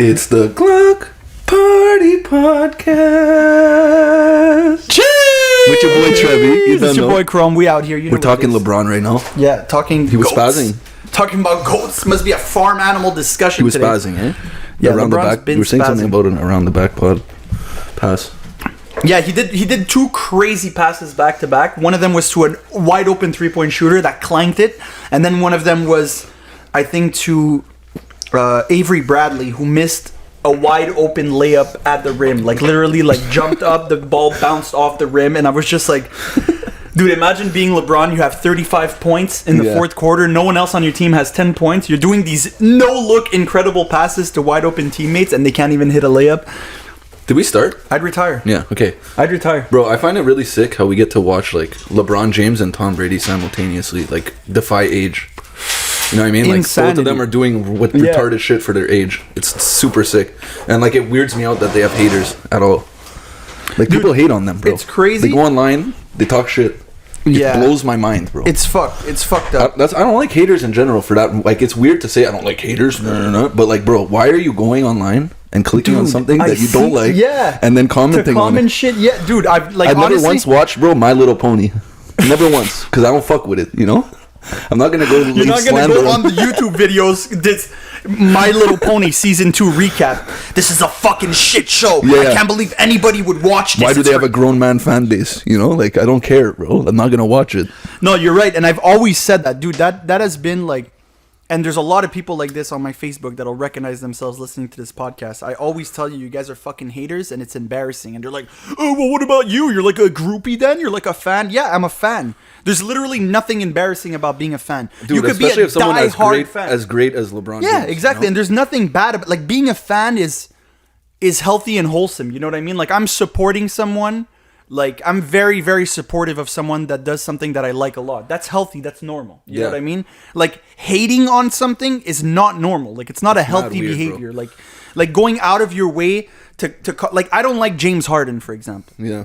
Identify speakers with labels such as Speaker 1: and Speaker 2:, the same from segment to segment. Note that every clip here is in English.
Speaker 1: It's the Gloc Party Podcast.
Speaker 2: Cheers!
Speaker 1: With your boy Trevy.
Speaker 2: It's your boy Chrome. We out here.
Speaker 1: We're talking LeBron right now.
Speaker 2: Yeah, talking.
Speaker 1: He was
Speaker 2: goats.
Speaker 1: spazzing.
Speaker 2: Talking about goats. Must be a farm animal discussion.
Speaker 1: He was
Speaker 2: today.
Speaker 1: spazzing, eh?
Speaker 2: Yeah,
Speaker 1: around
Speaker 2: LeBron's
Speaker 1: the back.
Speaker 2: been
Speaker 1: You were saying something
Speaker 2: spazzing.
Speaker 1: about an around the back pass.
Speaker 2: Yeah, he did two crazy passes back to back. One of them was to a wide open 3-point shooter that clanked it, and then one of them was, I think, to Avery Bradley, who missed a wide open layup at the rim. Like literally, like jumped up, the ball bounced off the rim, and I was just like, dude, imagine being LeBron. You have 35 points in the fourth quarter. No one else on your team has 10 points. You're doing these no-look incredible passes to wide open teammates, and they can't even hit a layup.
Speaker 1: Did we start?
Speaker 2: I'd retire.
Speaker 1: Yeah, okay.
Speaker 2: I'd retire.
Speaker 1: Bro, I find it really sick how we get to watch like LeBron James and Tom Brady simultaneously, like defy age. You know what I mean? Like both of them are doing what retarded shit for their age. It's super sick. And like it weirds me out that they have haters at all. Like people hate on them, bro.
Speaker 2: It's crazy.
Speaker 1: They go online, they talk shit. It blows my mind, bro.
Speaker 2: It's fucked up.
Speaker 1: I don't like haters in general for that. Like it's weird to say I don't like haters, but like, bro, why are you going online and clicking on something that you don't like, and then commenting on it?
Speaker 2: Shit, yeah, dude. I've
Speaker 1: never once watched, bro, My Little Pony. Never once, because I don't fuck with it. You know, I'm not gonna go.
Speaker 2: You're not gonna go on the YouTube videos. This My Little Pony season 2 recap. This is a fucking shit show.
Speaker 1: Yeah.
Speaker 2: I can't believe anybody would watch this.
Speaker 1: Why do they have a grown man fan base? You know, like I don't care, bro. I'm not gonna watch it.
Speaker 2: No, you're right, and I've always said that, dude. That has been like. And there's a lot of people like this on my Facebook that'll recognize themselves listening to this podcast. I always tell you guys are fucking haters, and it's embarrassing. And they're like, oh, well, what about you? You're like a groupie then? You're like a fan? Yeah, I'm a fan. There's literally nothing embarrassing about being a fan.
Speaker 1: Dude,
Speaker 2: you could
Speaker 1: especially
Speaker 2: be a
Speaker 1: if someone
Speaker 2: fan.
Speaker 1: as great as LeBron
Speaker 2: Yeah,
Speaker 1: James,
Speaker 2: exactly.
Speaker 1: You know?
Speaker 2: And there's nothing bad about like being a fan is healthy and wholesome. You know what I mean? Like I'm supporting someone. Like, I'm very, very supportive of someone that does something that I like a lot. That's healthy. That's normal. You know what I mean? Like, hating on something is not normal. Like, it's not a healthy behavior. Bro. Like going out of your way to like, I don't like James Harden, for example.
Speaker 1: Yeah.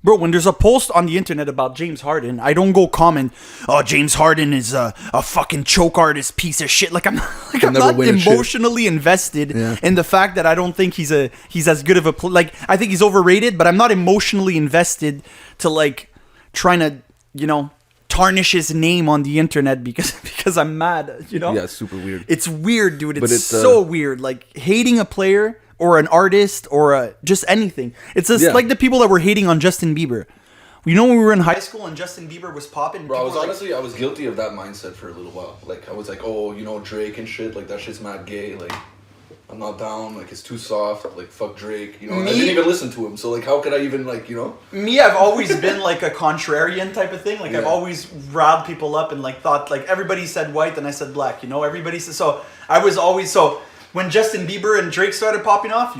Speaker 2: Bro, when there's a post on the internet about James Harden, I don't go comment, oh, James Harden is a fucking choke artist piece of shit. Like, I'm not emotionally invested in the fact that I don't think he's as good of a like, I think he's overrated, but I'm not emotionally invested to like trying to, you know, tarnish his name on the internet because I'm mad, you know?
Speaker 1: Yeah, it's super weird.
Speaker 2: It's weird, dude. It's so weird. Like, hating a player or an artist or just anything. It's just like the people that were hating on Justin Bieber. You know when we were in high school and Justin Bieber was popping?
Speaker 1: Bro, I was guilty of that mindset for a little while. Like, I was like, oh, you know, Drake and shit. Like, that shit's mad gay. Like, I'm not down. Like, it's too soft. Like, fuck Drake. You know, and I didn't even listen to him. So, like, how could I even, like, you know? Me,
Speaker 2: I've always been, like, a contrarian type of thing. Like, I've always riled people up and, like, thought, like, everybody said white and I said black. You know, everybody said... So, I was always... So... When Justin Bieber and Drake started popping off,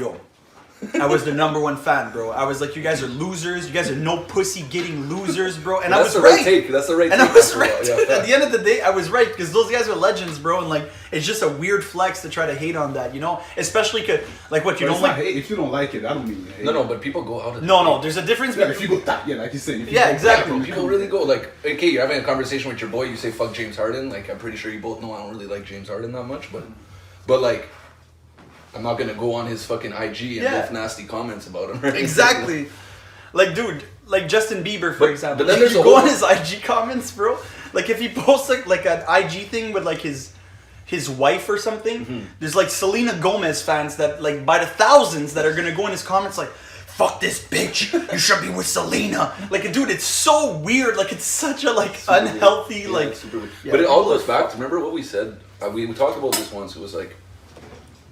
Speaker 2: I was the number one fan, bro. I was like, you guys are losers. You guys are no pussy getting losers, bro. And I was right.
Speaker 1: That's the right take.
Speaker 2: And I was right. Yeah, at the end of the day, I was right because those guys are legends, bro. And like, it's just a weird flex to try to hate on that, you know? Especially like what you don't like.
Speaker 3: If you don't like it, I don't mean hate.
Speaker 1: No, but people go out of
Speaker 2: No, there's a difference.
Speaker 3: If you go, like you said.
Speaker 2: Exactly.
Speaker 1: People really go like, okay, you're having a conversation with your boy. You say fuck James Harden. Like, I'm pretty sure you both know I don't really like James Harden that much, but like. I'm not gonna go on his fucking IG and leave nasty comments about him. Right?
Speaker 2: Exactly. Like, dude, like Justin Bieber, for example.
Speaker 1: But then there's
Speaker 2: you go on his IG comments, bro. Like, if he posts like an IG thing with like his wife or something, there's like Selena Gomez fans that like by the thousands that are gonna go in his comments like, fuck this bitch, you should be with Selena. Like, dude, it's so weird. Like, it's such a like super unhealthy
Speaker 1: weird.
Speaker 2: like.
Speaker 1: Super weird. But it all goes back to, remember what we said? We talked about this once. It was like.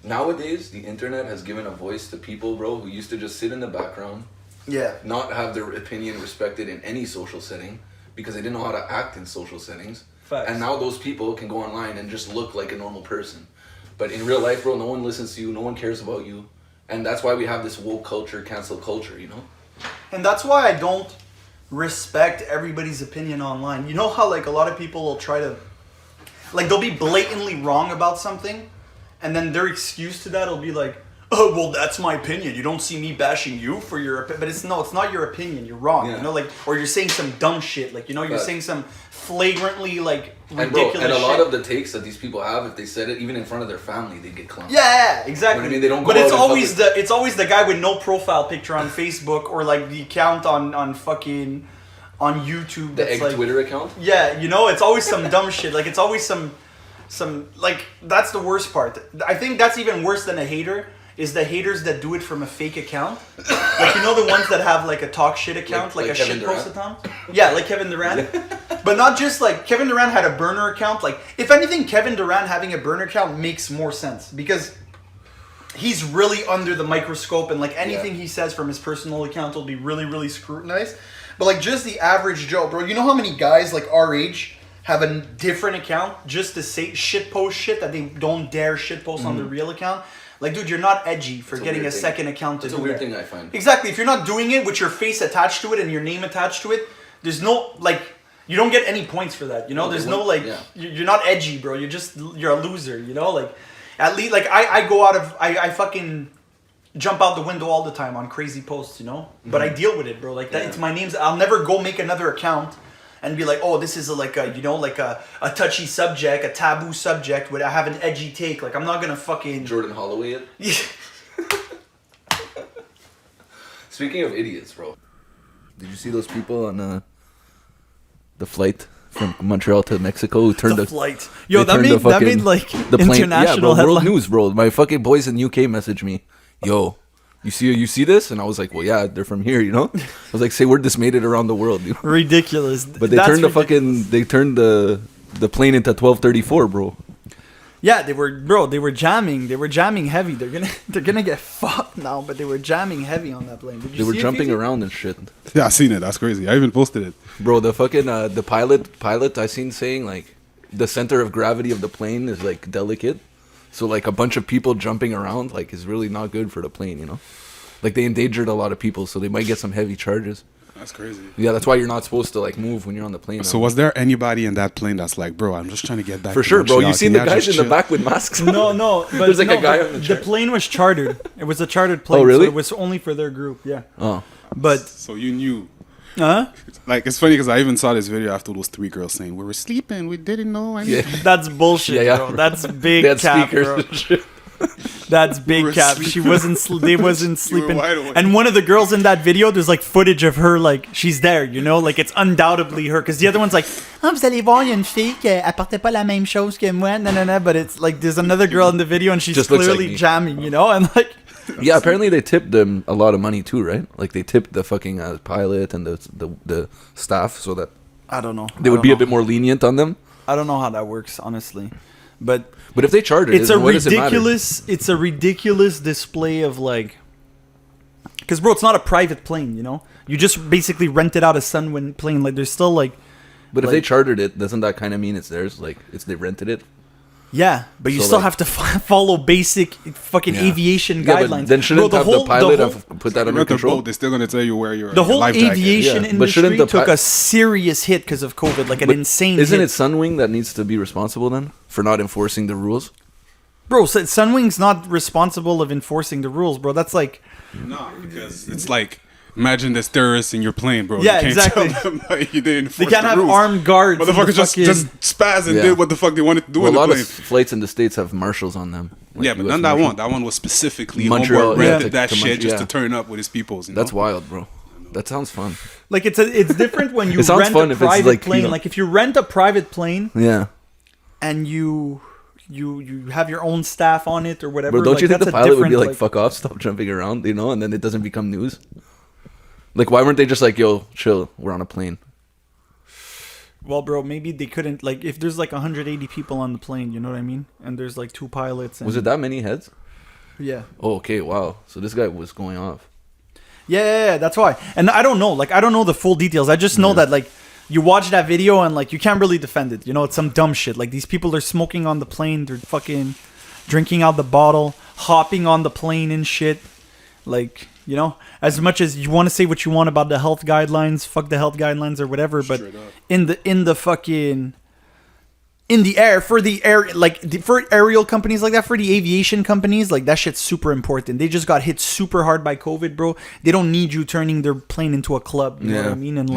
Speaker 1: Nowadays, the internet has given a voice to people, bro, who used to just sit in the background, not have their opinion respected in any social setting because they didn't know how to act in social settings.
Speaker 2: Facts. And
Speaker 1: now those people can go online and just look like a normal person. But in real life, bro, no one listens to you, no one cares about you. And that's why we have this woke culture, cancel culture, you know?
Speaker 2: And that's why I don't respect everybody's opinion online. You know how like a lot of people will try to, like they'll be blatantly wrong about something, and then their excuse to that will be like, oh, well, that's my opinion. You don't see me bashing you for your opinion. But it's not your opinion. You're wrong.
Speaker 1: Yeah.
Speaker 2: You know, like, or you're saying some dumb shit. Like, you know, you're saying some flagrantly, like, ridiculous shit.
Speaker 1: And a lot of the takes that these people have, if they said it even in front of their family, they get clowned.
Speaker 2: Yeah, exactly.
Speaker 1: You know what I mean? They don't go
Speaker 2: but it's
Speaker 1: out
Speaker 2: always it's always the guy with no profile picture on Facebook or like the account on fucking on YouTube.
Speaker 1: The egg
Speaker 2: like,
Speaker 1: Twitter account.
Speaker 2: Yeah, you know, it's always some dumb shit. Like it's always some like that's the worst part. I think that's even worse than a hater. Is the haters that do it from a fake account. Like, you know the ones that have, like, a talk shit account? Like a
Speaker 1: Kevin
Speaker 2: shit
Speaker 1: Durant?
Speaker 2: post account? Yeah, like Kevin Durant. But not just, like, Kevin Durant had a burner account. Like, if anything, Kevin Durant having a burner account makes more sense. Because he's really under the microscope. And, like, anything he says from his personal account will be really, really scrutinized. But, like, just the average Joe, bro. You know how many guys, like, our age have a different account just to say shit post shit that they don't dare shit post on their real account? Like, dude, you're not edgy for getting a second account to do that.
Speaker 1: It's a weird thing I find.
Speaker 2: Exactly. If you're not doing it with your face attached to it and your name attached to it, there's no, like, you don't get any points for that. You know, there's no, like, you're not edgy, bro. You're a loser, you know? Like, at least, like, I go out of, I fucking jump out the window all the time on crazy posts, you know? But I deal with it, bro. Like, that, it's my name's, I'll never go make another account and be like, oh, this is a touchy subject, a taboo subject where I have an edgy take. Like, I'm not gonna fucking...
Speaker 1: Jordan Holloway it?
Speaker 2: Yeah.
Speaker 1: Speaking of idiots, bro. Did you see those people on the flight from Montreal to Mexico who turned
Speaker 2: the flight? Yo, that made like
Speaker 1: the plane,
Speaker 2: international
Speaker 1: world
Speaker 2: headline.
Speaker 1: news, bro. My fucking boys in UK messaged me, yo, you see this? And I was like, well, yeah, they're from here, you know? I was like, say word this made it around the world, dude.
Speaker 2: Ridiculous.
Speaker 1: But they turned the plane into 1234, bro.
Speaker 2: Yeah, they were jamming. They were jamming heavy. They're gonna get fucked now, but they were jamming heavy on that plane. Did you
Speaker 1: They were
Speaker 2: see
Speaker 1: jumping
Speaker 2: it,
Speaker 1: around and shit.
Speaker 3: Yeah, I seen it. That's crazy. I even posted it.
Speaker 1: Bro, the fucking the pilot I seen saying like the center of gravity of the plane is like delicate. So like a bunch of people jumping around like is really not good for the plane, you know? Like they endangered a lot of people, so they might get some heavy charges.
Speaker 3: That's crazy.
Speaker 1: Yeah, that's why you're not supposed to like move when you're on the plane.
Speaker 3: So was there anybody in that plane that's like, bro, I'm just trying to get back
Speaker 1: for
Speaker 3: to
Speaker 1: sure, bro.
Speaker 3: Montreal.
Speaker 1: You seen the guys in the back with masks?
Speaker 2: No. But
Speaker 1: There's like a guy on the chair.
Speaker 2: The plane was chartered. It was a chartered plane.
Speaker 1: Oh, really?
Speaker 2: So it was only for their group. Yeah.
Speaker 1: Oh.
Speaker 2: But
Speaker 3: So you knew.
Speaker 2: huh?
Speaker 3: Like, it's funny because I even saw this video after those three girls saying, we were sleeping, we didn't know anything.
Speaker 1: Yeah.
Speaker 2: That's bullshit,
Speaker 1: Yeah.
Speaker 2: bro. That's big
Speaker 1: They had
Speaker 2: cap,
Speaker 1: speakers
Speaker 2: bro.
Speaker 1: and shit.
Speaker 2: That's big
Speaker 3: were
Speaker 2: cap.
Speaker 3: sleeping.
Speaker 2: She wasn't. They wasn't sleeping.
Speaker 3: wide awake.
Speaker 2: And one of the girls in that video, there's like footage of her, like she's there, you know, like it's undoubtedly her. Because the other one's like, oh, vous allez voir, il y a une fille qui elle portait pas la même chose que moi, nanana. But it's like there's another girl in the video and she's
Speaker 1: Just looks like
Speaker 2: clearly
Speaker 1: me.
Speaker 2: jamming, you know, and like.
Speaker 1: Yeah, apparently they tipped them a lot of money too, right? Like they tipped the fucking pilot and the staff so that
Speaker 2: I don't know.
Speaker 1: they would be a bit more lenient on them.
Speaker 2: I don't know how that works, honestly, but
Speaker 1: But if they chartered
Speaker 2: it's
Speaker 1: it,
Speaker 2: a
Speaker 1: what does it matter?
Speaker 2: ridiculous. It's a ridiculous display of like, because bro, it's not a private plane, you know. You just basically rented out a Sunwing plane. Like there's still like,
Speaker 1: But if
Speaker 2: like-
Speaker 1: they chartered it, doesn't that kind of mean it's theirs? Like they rented it.
Speaker 2: yeah, but you
Speaker 1: So,
Speaker 2: still
Speaker 1: like-
Speaker 2: have to follow basic fucking
Speaker 1: Yeah.
Speaker 2: aviation
Speaker 1: Yeah, but
Speaker 2: guidelines.
Speaker 1: then shouldn't
Speaker 2: Bro,
Speaker 1: the pilot
Speaker 2: whole-
Speaker 1: have put that
Speaker 3: You
Speaker 1: under
Speaker 3: rent a
Speaker 1: control?
Speaker 3: boat, they're still going to tell you where your
Speaker 2: the whole
Speaker 3: life jacket is.
Speaker 2: aviation
Speaker 1: Yeah, but shouldn't
Speaker 2: industry
Speaker 1: the
Speaker 2: took a serious hit because of COVID, like an
Speaker 1: But
Speaker 2: insane
Speaker 1: Isn't
Speaker 2: hit.
Speaker 1: it Sunwing that needs to be responsible then for not enforcing the rules?
Speaker 2: Bro, so Sunwing's not responsible of enforcing the rules, bro. That's like,
Speaker 3: No, because it's like, imagine there's terrorists in your plane, bro.
Speaker 2: Yeah,
Speaker 3: you can't
Speaker 2: exactly.
Speaker 3: tell them that you didn't enforce
Speaker 2: they can't
Speaker 3: the
Speaker 2: have
Speaker 3: rules.
Speaker 2: armed guards. in the
Speaker 3: Motherfuckers just
Speaker 2: fucking-
Speaker 3: spaz and
Speaker 1: Yeah.
Speaker 3: did what the fuck they wanted to do
Speaker 1: Well, a
Speaker 3: in the
Speaker 1: lot
Speaker 3: plane.
Speaker 1: of flights in the States have marshals on them. like
Speaker 3: Yeah, but
Speaker 1: US
Speaker 3: not that
Speaker 1: marshals.
Speaker 3: one. That one was specifically
Speaker 1: Montreal,
Speaker 3: Homeboy
Speaker 1: yeah,
Speaker 3: rented
Speaker 1: to-
Speaker 3: that
Speaker 1: to
Speaker 3: shit just to
Speaker 1: yeah.
Speaker 3: turn up with his peoples. You know?
Speaker 1: That's wild, bro. That sounds fun.
Speaker 2: Like it's different when you
Speaker 1: It sounds
Speaker 2: rent
Speaker 1: fun
Speaker 2: a
Speaker 1: if it's
Speaker 2: private
Speaker 1: like, you
Speaker 2: plane.
Speaker 1: know-
Speaker 2: Like if you rent a private plane
Speaker 1: Yeah.
Speaker 2: and you have your own staff on it or whatever.
Speaker 1: Bro, don't
Speaker 2: like,
Speaker 1: you think
Speaker 2: that's
Speaker 1: the
Speaker 2: a
Speaker 1: pilot would be
Speaker 2: different,
Speaker 1: like, fuck off, stop jumping around, you know, and then it doesn't become news? Like, why weren't they just like, yo, chill, we're on a plane?
Speaker 2: Well, bro, maybe they couldn't, like, if there's like 180 people on the plane, you know what I mean? And there's like 2 pilots. And,
Speaker 1: Was it that many heads?
Speaker 2: Yeah.
Speaker 1: Oh, okay, wow. So this guy was going off.
Speaker 2: Yeah, that's why. And I don't know. Like, I don't know the full details. I just know that, like, you watch that video and, like, you can't really defend it. You know, it's some dumb shit. Like, these people are smoking on the plane. They're fucking drinking out the bottle, hopping on the plane and shit. Like, you know, as much as you want to say what you want about the health guidelines, fuck the health guidelines or whatever, but
Speaker 3: Straight up.
Speaker 2: in in the air for the air, for aerial companies like that, for the aviation companies, like that shit's super important. They just got hit super hard by COVID, bro. They don't need you turning their plane into a club. You know what I mean? And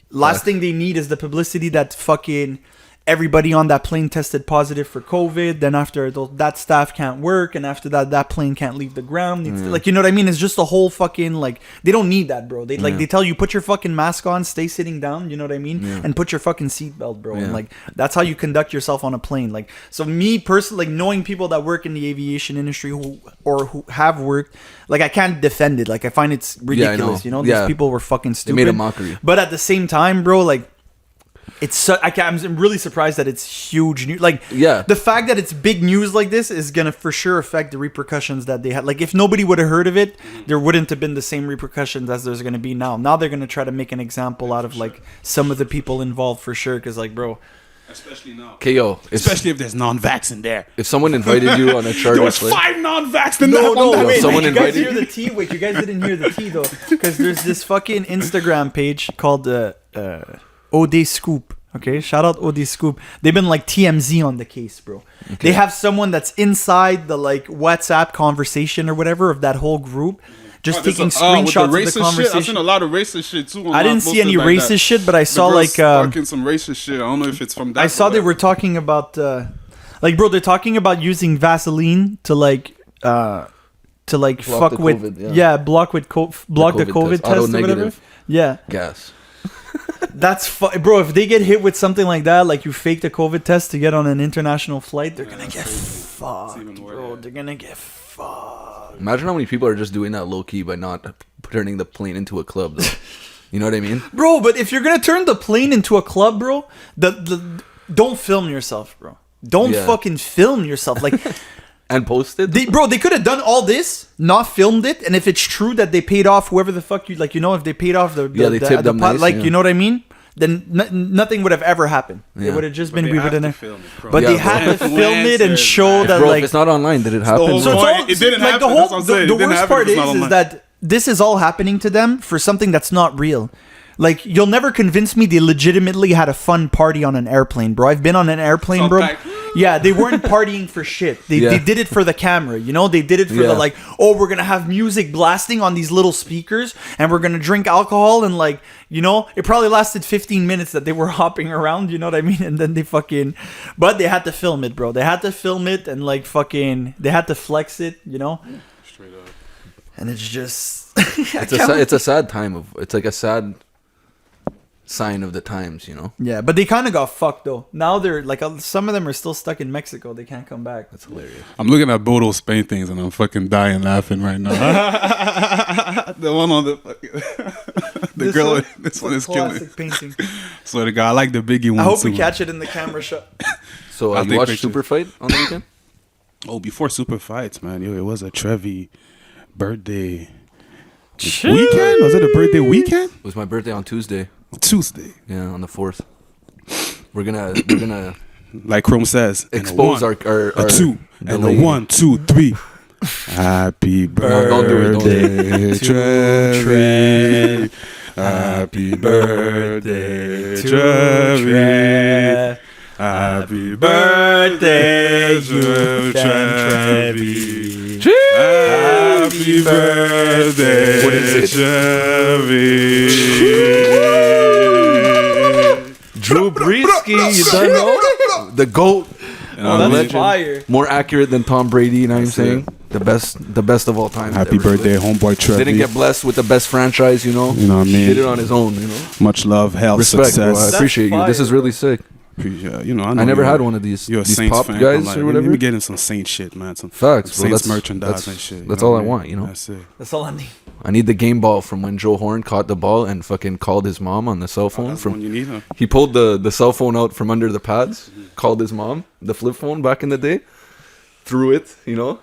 Speaker 2: last thing they need is the publicity that fucking everybody on that plane tested positive for COVID. Then after that staff can't work, and after that plane can't leave the ground. Like, you know what I mean? It's just a whole fucking like they don't need that, bro. They they tell you put your fucking mask on, stay sitting down. You know what I mean? And put your fucking seatbelt, bro. And like that's how you conduct yourself on a plane. Like so, me personally, like knowing people that work in the aviation industry who have worked, like I can't defend it. Like I find it's ridiculous. You know, these people were fucking stupid.
Speaker 1: They made a mockery.
Speaker 2: But at the same time, bro, like. I'm really surprised that it's huge news. Like, the fact that it's big news like this is gonna for sure affect the repercussions that they had. Like, if nobody would have heard of it, there wouldn't have been the same repercussions as there's gonna be now. Now they're gonna try to make an example out of like some of the people involved for sure. Because like, bro,
Speaker 3: especially now.
Speaker 1: Okay, yo,
Speaker 3: especially if there's non-vax in there.
Speaker 1: If someone invited you on a charter,
Speaker 3: there was 5 non-vax in
Speaker 2: wait,
Speaker 1: someone
Speaker 2: you guys
Speaker 1: invited
Speaker 2: hear the tea? Wait, you guys didn't hear the tea though, because there's this fucking Instagram page called OD Scoop. Okay, shout out OD Scoop. They've been like TMZ on the case, bro. Okay. They have someone that's inside the like WhatsApp conversation or whatever of that whole group, just taking screenshots of the conversation.
Speaker 3: Shit. I've seen a lot of racist shit too.
Speaker 2: I didn't see any racist shit, but I saw like
Speaker 3: some racist shit. I don't know if it's from that.
Speaker 2: I saw they were talking about like, bro, they're talking about using Vaseline to like block fuck with COVID, block the COVID test or whatever. Yeah,
Speaker 1: gas.
Speaker 2: That's bro. If they get hit with something like that, like you faked a COVID test to get on an international flight, they're gonna get fucked, bro. They're gonna get fucked.
Speaker 1: Imagine how many people are just doing that low key by not turning the plane into a club, though. You know what I mean,
Speaker 2: bro? But if you're gonna turn the plane into a club, bro, don't film yourself, bro. Don't fucking film yourself, like.
Speaker 1: And posted,
Speaker 2: they could have done all this, not filmed it, and if it's true that they paid off whoever the fuck if they paid off they tipped them nice, you know what I mean, then nothing would have ever happened. It would have just been we would have. But they had to film it and show that
Speaker 1: if it's not online, did it happen?
Speaker 3: So it didn't happen.
Speaker 2: The worst part is that this is all happening to them for something that's not real. Like, you'll never convince me they legitimately had a fun party on an airplane, bro. I've been on an airplane, bro. Yeah, they weren't partying for shit. They did it for the camera, you know? They did it for the, like, oh, we're going to have music blasting on these little speakers, and we're going to drink alcohol, and, like, you know? It probably lasted 15 minutes that they were hopping around, you know what I mean? And then they fucking... But they had to film it, bro. They had to film it, and, like, fucking... They had to flex it, you know? Straight up. And it's just...
Speaker 1: it's a sad time. It's like a sad... sign of the times, you know.
Speaker 2: Yeah, but they kind of got fucked though. Now they're like some of them are still stuck in Mexico. They can't come back.
Speaker 1: That's hilarious.
Speaker 3: I'm looking at Bodo's paintings and I'm fucking dying laughing right now. The one on the the girl. This one is killing. Classic painting. So the guy, I like the Biggie one.
Speaker 2: I hope
Speaker 3: too.
Speaker 2: we catch it in the camera shot.
Speaker 1: So you watched Superfight on the weekend?
Speaker 3: Oh, before Superfights, man. Yo, it was a Trevy birthday weekend. Was it a birthday weekend?
Speaker 1: It was my birthday on Tuesday.
Speaker 3: Yeah,
Speaker 1: on the 4th. We're gonna
Speaker 3: like Chrome says,
Speaker 1: expose our
Speaker 3: two and a 1, 2, 3. Happy birthday, Trevy. Happy birthday, Trevy. Happy birthday, Trevy. Happy birthday, Trevy.
Speaker 1: Drew Breesky, you don't know? The GOAT.
Speaker 2: That's fire.
Speaker 1: More accurate than Tom Brady, you know what I'm saying? The best of all time.
Speaker 3: Happy birthday, homeboy Trevy.
Speaker 1: Didn't get blessed with the best franchise, you know?
Speaker 3: You know what I mean?
Speaker 1: Did it on his own, you know?
Speaker 3: Much love, health,
Speaker 1: respect,
Speaker 3: success.
Speaker 1: Bro. I appreciate you. This is really sick.
Speaker 3: You know,
Speaker 1: I never had one of these pop
Speaker 3: fan,
Speaker 1: guys
Speaker 3: like,
Speaker 1: or whatever.
Speaker 3: Let me get in some Saint shit, man. Some
Speaker 1: facts,
Speaker 3: some
Speaker 1: bro.
Speaker 3: Saints merchandise and shit.
Speaker 1: That's all I want, you know.
Speaker 3: That's it.
Speaker 2: That's all I need.
Speaker 1: I need the game ball from when Joe Horn caught the ball and fucking called his mom on the cell phone.
Speaker 3: That's one you need, huh?
Speaker 1: He pulled the cell phone out from under the pads, called his mom, the flip phone back in the day, threw it, you know,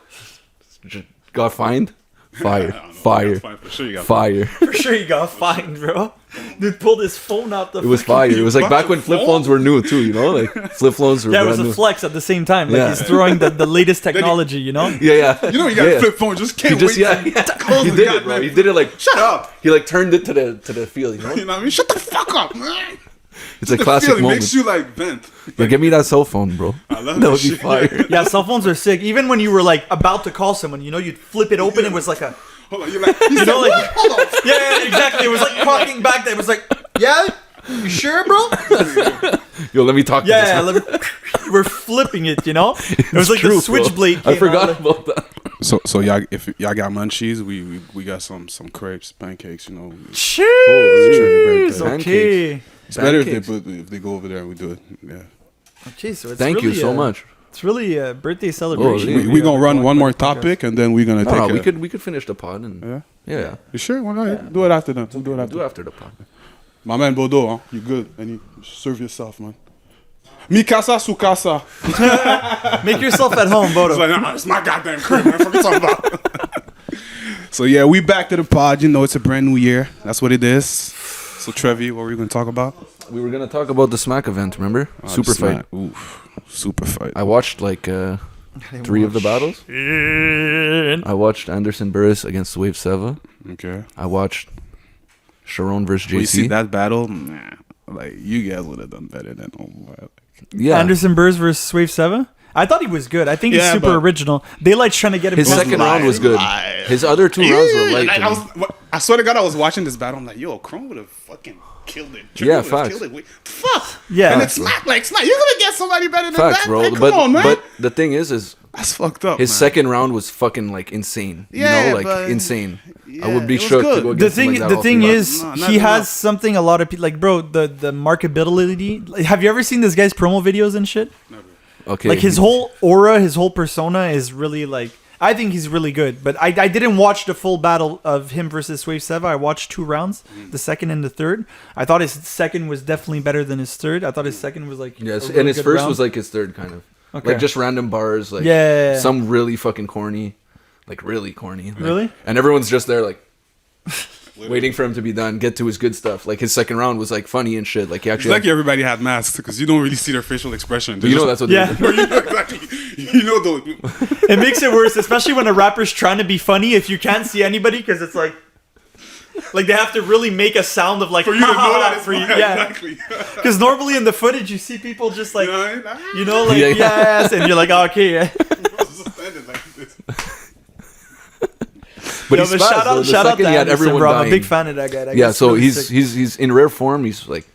Speaker 1: got fined. Fire. For
Speaker 3: sure you got
Speaker 1: fire.
Speaker 2: For sure you got fined, bro. Dude pulled his phone out the.
Speaker 1: It was fire. It was like back when flip phones were new too, you know, like flip phones were.
Speaker 2: Yeah, it was a flex at the same time. Like he's throwing the latest technology, you know.
Speaker 1: Yeah.
Speaker 3: You know, you got a flip phone. Just can't wait.
Speaker 1: He did it, bro. He did it like
Speaker 3: shut up.
Speaker 1: He like turned it to the field, you know.
Speaker 3: You know what I mean? Shut the fuck up, man.
Speaker 1: It's a classic
Speaker 3: feeling
Speaker 1: moment.
Speaker 3: makes you like vent.
Speaker 1: Yeah, give me that cell phone, bro.
Speaker 3: I love
Speaker 1: that
Speaker 3: that
Speaker 1: would be
Speaker 3: shit.
Speaker 1: fire.
Speaker 2: Yeah, cell phones are sick. Even when you were like about to call someone, you know, you'd flip it open. It was like a,
Speaker 3: Hold on, you're like,
Speaker 2: you know, like
Speaker 3: hold on.
Speaker 2: yeah, exactly. It was like talking back there. It was like, yeah, you sure, bro?
Speaker 1: Yo, let me talk to
Speaker 2: Yeah,
Speaker 1: this.
Speaker 2: we're flipping it. You know, it was like
Speaker 1: True,
Speaker 2: the switchblade.
Speaker 1: bro. I
Speaker 2: came
Speaker 1: forgot
Speaker 2: out,
Speaker 1: about that.
Speaker 3: So y'all, if y'all got munchies, we got some crepes, pancakes, you know.
Speaker 2: Cheers.
Speaker 1: Oh,
Speaker 2: Okay.
Speaker 3: It's better
Speaker 1: Pancakes.
Speaker 3: if they go over there and we do it. Yeah.
Speaker 2: Okay, so it's
Speaker 1: Thank you
Speaker 2: really,
Speaker 1: so much.
Speaker 2: It's really a birthday celebration.
Speaker 1: yeah.
Speaker 3: We gonna run one more topic and then we're gonna
Speaker 1: No,
Speaker 3: take.
Speaker 1: we could finish the pod and yeah.
Speaker 3: You sure? Why not? Do it after then. We'll do it after.
Speaker 1: Do after the pod.
Speaker 3: My man Bodo, huh? You good? And you serve yourself, man. Mi casa su casa.
Speaker 2: Make yourself at home, Bodo.
Speaker 3: It's like, nah, it's my goddamn crib, man. Fuck you talking about. So yeah, we back to the pod. You know, it's a brand new year. That's what it is. So Trevy, what were we gonna talk about?
Speaker 1: We were gonna talk about the Smack event. Remember? Superfight.
Speaker 3: Oof, Superfight.
Speaker 1: I watched like 3 of the battles. I watched Anderson Burris against Wave Seva.
Speaker 3: Okay.
Speaker 1: I watched Sharon versus JC.
Speaker 3: You see that battle? Nah, like you guys would have done better than
Speaker 1: yeah.
Speaker 2: Anderson Burrs versus Wave 7? I thought he was good. I think he's super original. Daylight's trying to get him.
Speaker 1: His second round was good. His other 2 rounds were light.
Speaker 3: Like, I swear to God, I was watching this battle. I'm like, yo, Chrome would have fucking killed it.
Speaker 1: Yeah, facts.
Speaker 3: Wait, fuck.
Speaker 2: Yeah.
Speaker 3: And it's not like you're gonna get somebody better than
Speaker 1: Facts,
Speaker 3: that.
Speaker 1: bro.
Speaker 3: Like, come
Speaker 1: but
Speaker 3: on, man.
Speaker 1: but the thing is
Speaker 3: That's fucked up.
Speaker 1: his
Speaker 3: man.
Speaker 1: second round was fucking like insane.
Speaker 3: Yeah,
Speaker 1: you know, like
Speaker 3: but-
Speaker 1: insane.
Speaker 3: yeah,
Speaker 1: I would be
Speaker 3: it was
Speaker 1: shook
Speaker 3: good.
Speaker 1: to go
Speaker 2: The
Speaker 1: against him
Speaker 2: thing,
Speaker 1: like that
Speaker 2: the
Speaker 1: all
Speaker 2: thing
Speaker 1: 3 rounds.
Speaker 2: is,
Speaker 3: No, not
Speaker 2: he has
Speaker 3: enough.
Speaker 2: something a lot of people like, bro. The marketability. Like, have you ever seen this guy's promo videos and shit?
Speaker 1: Okay.
Speaker 2: Like his whole aura, his whole persona is really like. I think he's really good, but I didn't watch the full battle of him versus Wave Seva. I watched 2 rounds, the second and the third. I thought his second was definitely better than his third. I thought his second was like
Speaker 1: Yes,
Speaker 2: a really
Speaker 1: and his
Speaker 2: good
Speaker 1: first
Speaker 2: round.
Speaker 1: was like his third kind of.
Speaker 2: Okay.
Speaker 1: Like just random bars, like
Speaker 2: Yeah.
Speaker 1: some really fucking corny, like really corny. Like,
Speaker 2: Really?
Speaker 1: And everyone's just there like waiting for him to be done, get to his good stuff. Like his second round was like funny and shit. Like he
Speaker 3: It's
Speaker 1: actually
Speaker 3: like everybody had masks because you don't really see their facial expression. They're
Speaker 1: you know
Speaker 3: just-
Speaker 1: that's what
Speaker 2: Yeah.
Speaker 1: they
Speaker 3: you know exactly. You know though.
Speaker 2: It makes it worse, especially when a rapper's trying to be funny if you can't see anybody because it's like they have to really make a sound of like
Speaker 3: For you to know that it's
Speaker 2: for you,
Speaker 3: yeah,
Speaker 2: yeah.
Speaker 3: exactly.
Speaker 2: Because normally in the footage you see people just like
Speaker 3: You know,
Speaker 2: like
Speaker 1: Yeah, yeah.
Speaker 2: yes, and you're like oh, okay, yeah.
Speaker 3: suspended like this.
Speaker 1: But
Speaker 2: Yo,
Speaker 1: he's
Speaker 2: but
Speaker 1: fast,
Speaker 2: shout
Speaker 1: though.
Speaker 2: out,
Speaker 1: The
Speaker 2: shout out
Speaker 1: second
Speaker 2: to
Speaker 1: he had
Speaker 2: Anderson,
Speaker 1: everyone
Speaker 2: bro. I'm a
Speaker 1: dying.
Speaker 2: big fan of that guy. That
Speaker 1: Yeah,
Speaker 2: guy's
Speaker 1: so
Speaker 2: really
Speaker 1: he's
Speaker 2: sick.
Speaker 1: he's in rare form. He's like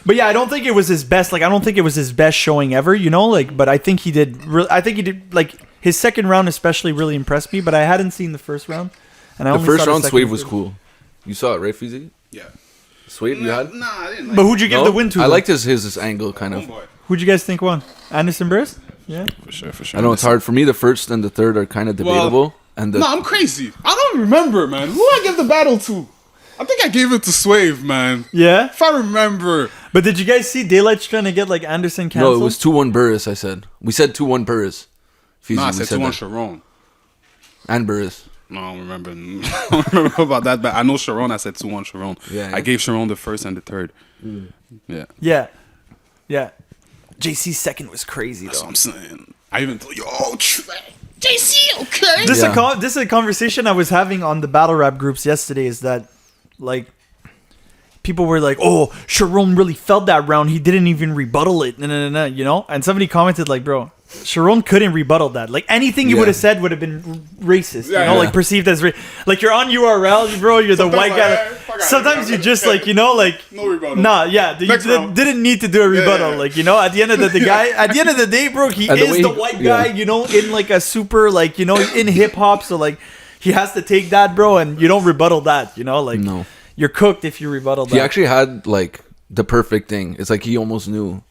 Speaker 2: But yeah, I don't think it was his best. Like I don't think it was his best showing ever. You know, like but I think he did. I think he did like his second round especially really impressed me. But I hadn't seen the first round. And I
Speaker 1: the
Speaker 2: only
Speaker 1: first
Speaker 2: saw
Speaker 1: round.
Speaker 2: second
Speaker 1: Swave
Speaker 2: and
Speaker 1: was
Speaker 2: third.
Speaker 1: cool. You saw it, right, Fizi?
Speaker 3: Yeah.
Speaker 1: Swave, you had.
Speaker 3: Nah, I didn't. Like
Speaker 2: But who'd you give
Speaker 1: No?
Speaker 2: the win to?
Speaker 1: I
Speaker 2: though?
Speaker 1: liked his angle kind of.
Speaker 3: Homeboy.
Speaker 2: Who'd you guys think won? Anderson Burris? Yeah.
Speaker 3: For sure.
Speaker 1: I know it's hard for me. The first and the third are kind of debatable, and the
Speaker 3: No, I'm crazy. I don't remember, man. Who I give the battle to? I think I gave it to Swave, man.
Speaker 2: Yeah.
Speaker 3: If I remember.
Speaker 2: But did you guys see Daylight's trying to get like Anderson
Speaker 1: no,
Speaker 2: canceled?
Speaker 1: it was 2-1 Burris. I said we said 2-1 Burris. Fizi,
Speaker 3: Nah, I
Speaker 1: we
Speaker 3: said
Speaker 1: said
Speaker 3: 2-1
Speaker 1: that.
Speaker 3: Sharon.
Speaker 1: And Burris.
Speaker 3: No, I don't remember. I don't remember about that, but I know Sharon. I said 2-1 Sharon.
Speaker 1: Yeah,
Speaker 3: I
Speaker 1: yeah.
Speaker 3: gave Sharon the first and the third. Yeah.
Speaker 2: Yeah. Yeah. JC's second was crazy
Speaker 3: That's what
Speaker 2: though.
Speaker 3: I'm saying. I even told you, JC, okay.
Speaker 2: This,
Speaker 1: Yeah.
Speaker 2: this is a conversation I was having on the battle rap groups yesterday is that like people were like, oh, Sharon really felt that round. He didn't even rebuttal it. No, you know? And somebody commented like, bro, Sharon couldn't rebuttal that. Like anything you
Speaker 1: Yeah.
Speaker 2: would have said would have been racist.
Speaker 3: Yeah,
Speaker 2: you know,
Speaker 1: yeah.
Speaker 2: like perceived as like you're on URL, bro. You're the
Speaker 3: Sometimes
Speaker 2: white
Speaker 3: like,
Speaker 2: guy.
Speaker 3: eh, fuck outta
Speaker 2: Sometimes
Speaker 3: here.
Speaker 2: you just like, you know, like
Speaker 3: No rebuttal.
Speaker 2: Nah, yeah, you
Speaker 3: Next round.
Speaker 2: didn't need to do a rebuttal.
Speaker 3: yeah.
Speaker 2: Like, you know, at the end of the guy, at the end of the day, bro, he
Speaker 1: And the
Speaker 2: is
Speaker 1: way
Speaker 2: the
Speaker 1: he-
Speaker 2: white
Speaker 1: yeah.
Speaker 2: guy, you know, in like a super like, you know, in hip hop. So like, he has to take that, bro, and you don't rebuttal that. You know, like
Speaker 1: No.
Speaker 2: you're cooked if you rebuttal that.
Speaker 1: He actually had like the perfect thing. It's like he almost knew.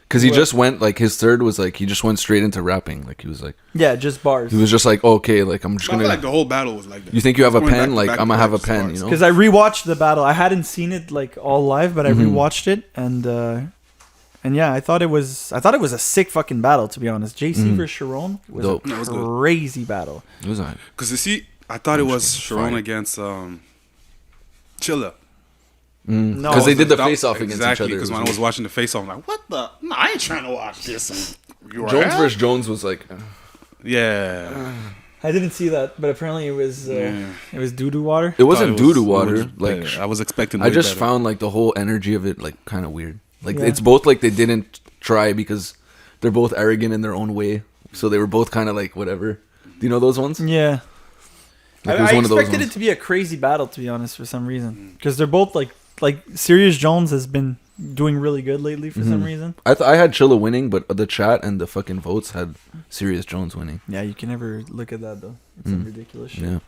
Speaker 1: Because he
Speaker 2: What?
Speaker 1: just went, like, his third was, like, he just went straight into rapping. Like, he was like,
Speaker 2: Yeah, just bars.
Speaker 1: he was just like, okay, like, I'm just
Speaker 3: I
Speaker 1: going
Speaker 3: feel
Speaker 1: to.
Speaker 3: like the whole battle was like that.
Speaker 1: You think you have a
Speaker 3: Going
Speaker 1: pen?
Speaker 3: back-
Speaker 1: Like,
Speaker 3: back
Speaker 1: I'm
Speaker 3: to
Speaker 1: going to have a
Speaker 3: back
Speaker 1: pen,
Speaker 3: stars.
Speaker 1: you know?
Speaker 2: Because I rewatched the battle. I hadn't seen it like all live, but I
Speaker 1: Mm-hmm.
Speaker 2: rewatched it, and yeah, I thought it was a sick fucking battle, to be honest. JC versus Sharon was
Speaker 1: Dope.
Speaker 2: a
Speaker 3: That was good.
Speaker 2: crazy battle.
Speaker 1: It was alright.
Speaker 3: Because you see, I thought it was Sharon
Speaker 1: fire.
Speaker 3: against Chilla.
Speaker 2: No,
Speaker 1: Because they did the
Speaker 3: That-
Speaker 1: face off against each
Speaker 3: exactly,
Speaker 1: other.
Speaker 3: because when I was watching the face off, I'm like, what the? No, I ain't trying to watch this. You
Speaker 1: Jones
Speaker 3: alright?
Speaker 1: versus Jones was like,
Speaker 3: Yeah.
Speaker 2: I didn't see that, but apparently it was doo-doo water.
Speaker 1: it wasn't
Speaker 3: Thought
Speaker 1: doo doo
Speaker 3: it
Speaker 1: water.
Speaker 3: was
Speaker 1: Like,
Speaker 3: better. I was expecting.
Speaker 1: I
Speaker 3: way
Speaker 1: just
Speaker 3: better.
Speaker 1: found, like, the whole energy of it, like, kind of weird. Like it's both like they didn't try because they're both arrogant in their own way. So they were both kind of like whatever. Do you know those ones?
Speaker 2: Yeah.
Speaker 1: Like,
Speaker 2: I expected it to be a crazy battle, to be honest, for some reason, because they're both like Serious Jones has been doing really good lately for some reason.
Speaker 1: I had Chilla winning, but the chat and the fucking votes had Serious Jones winning.
Speaker 2: Yeah, you can never look at that though. It's some ridiculous shit.
Speaker 1: Yeah.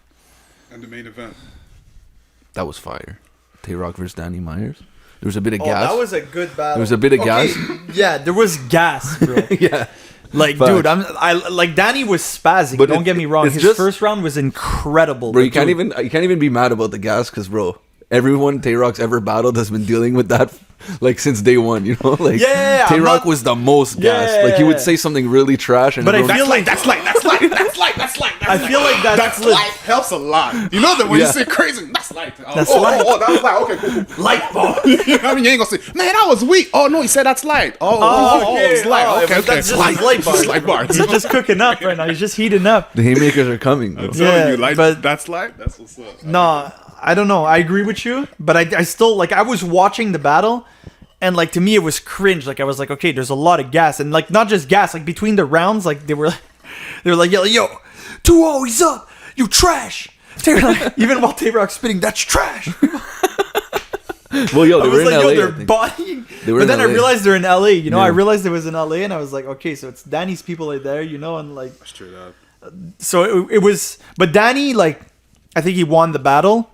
Speaker 3: And the main event.
Speaker 1: That was fire. Tay-Rock versus Danny Myers. There was a bit of gas.
Speaker 2: That was a good battle.
Speaker 1: There was a bit of gas.
Speaker 2: Yeah, there was gas, bro.
Speaker 1: Yeah.
Speaker 2: Like,
Speaker 1: Facts.
Speaker 2: dude, I like Danny was spazzing.
Speaker 1: But
Speaker 2: don't get me wrong. His first round was incredible.
Speaker 1: Bro, you can't even be mad about the gas because, bro, everyone Tay-Rock's ever battled has been dealing with that like since day one, you know? Like Tay-Rock was the most gas. Like he would say something really trash and
Speaker 2: but I feel like
Speaker 3: that's light.
Speaker 2: I feel like that's
Speaker 3: light helps a lot. You know that when you say crazy, that's light.
Speaker 2: That's light.
Speaker 3: That was light. Okay, cool.
Speaker 2: Light bar.
Speaker 3: I mean, you ain't gonna say, man, that was weak. Oh no, he said that's light. It's light. Okay,
Speaker 2: that's just light bar.
Speaker 3: Light bar.
Speaker 2: He's just cooking up right now. He's just heating up.
Speaker 1: the haymakers are coming, bro.
Speaker 3: I'm telling you, light, but that's light. That's what's up.
Speaker 2: No, I don't know. I agree with you, but I still like. I was watching the battle. And like to me, it was cringe. Like I was like, okay, there's a lot of gas, and like not just gas. Like between the rounds, like they were like, yo, 2-0, he's up. You trash. Even while Tay-Rock's spitting, that's trash.
Speaker 1: Well, yo, they were in LA.
Speaker 2: Yo, they're bodying. But then I realized they're in LA. You know, I realized it was in LA, and I was like, okay, so it's Danny's people right there. You know, and like
Speaker 3: straight up.
Speaker 2: So it was, but Danny, like, I think he won the battle,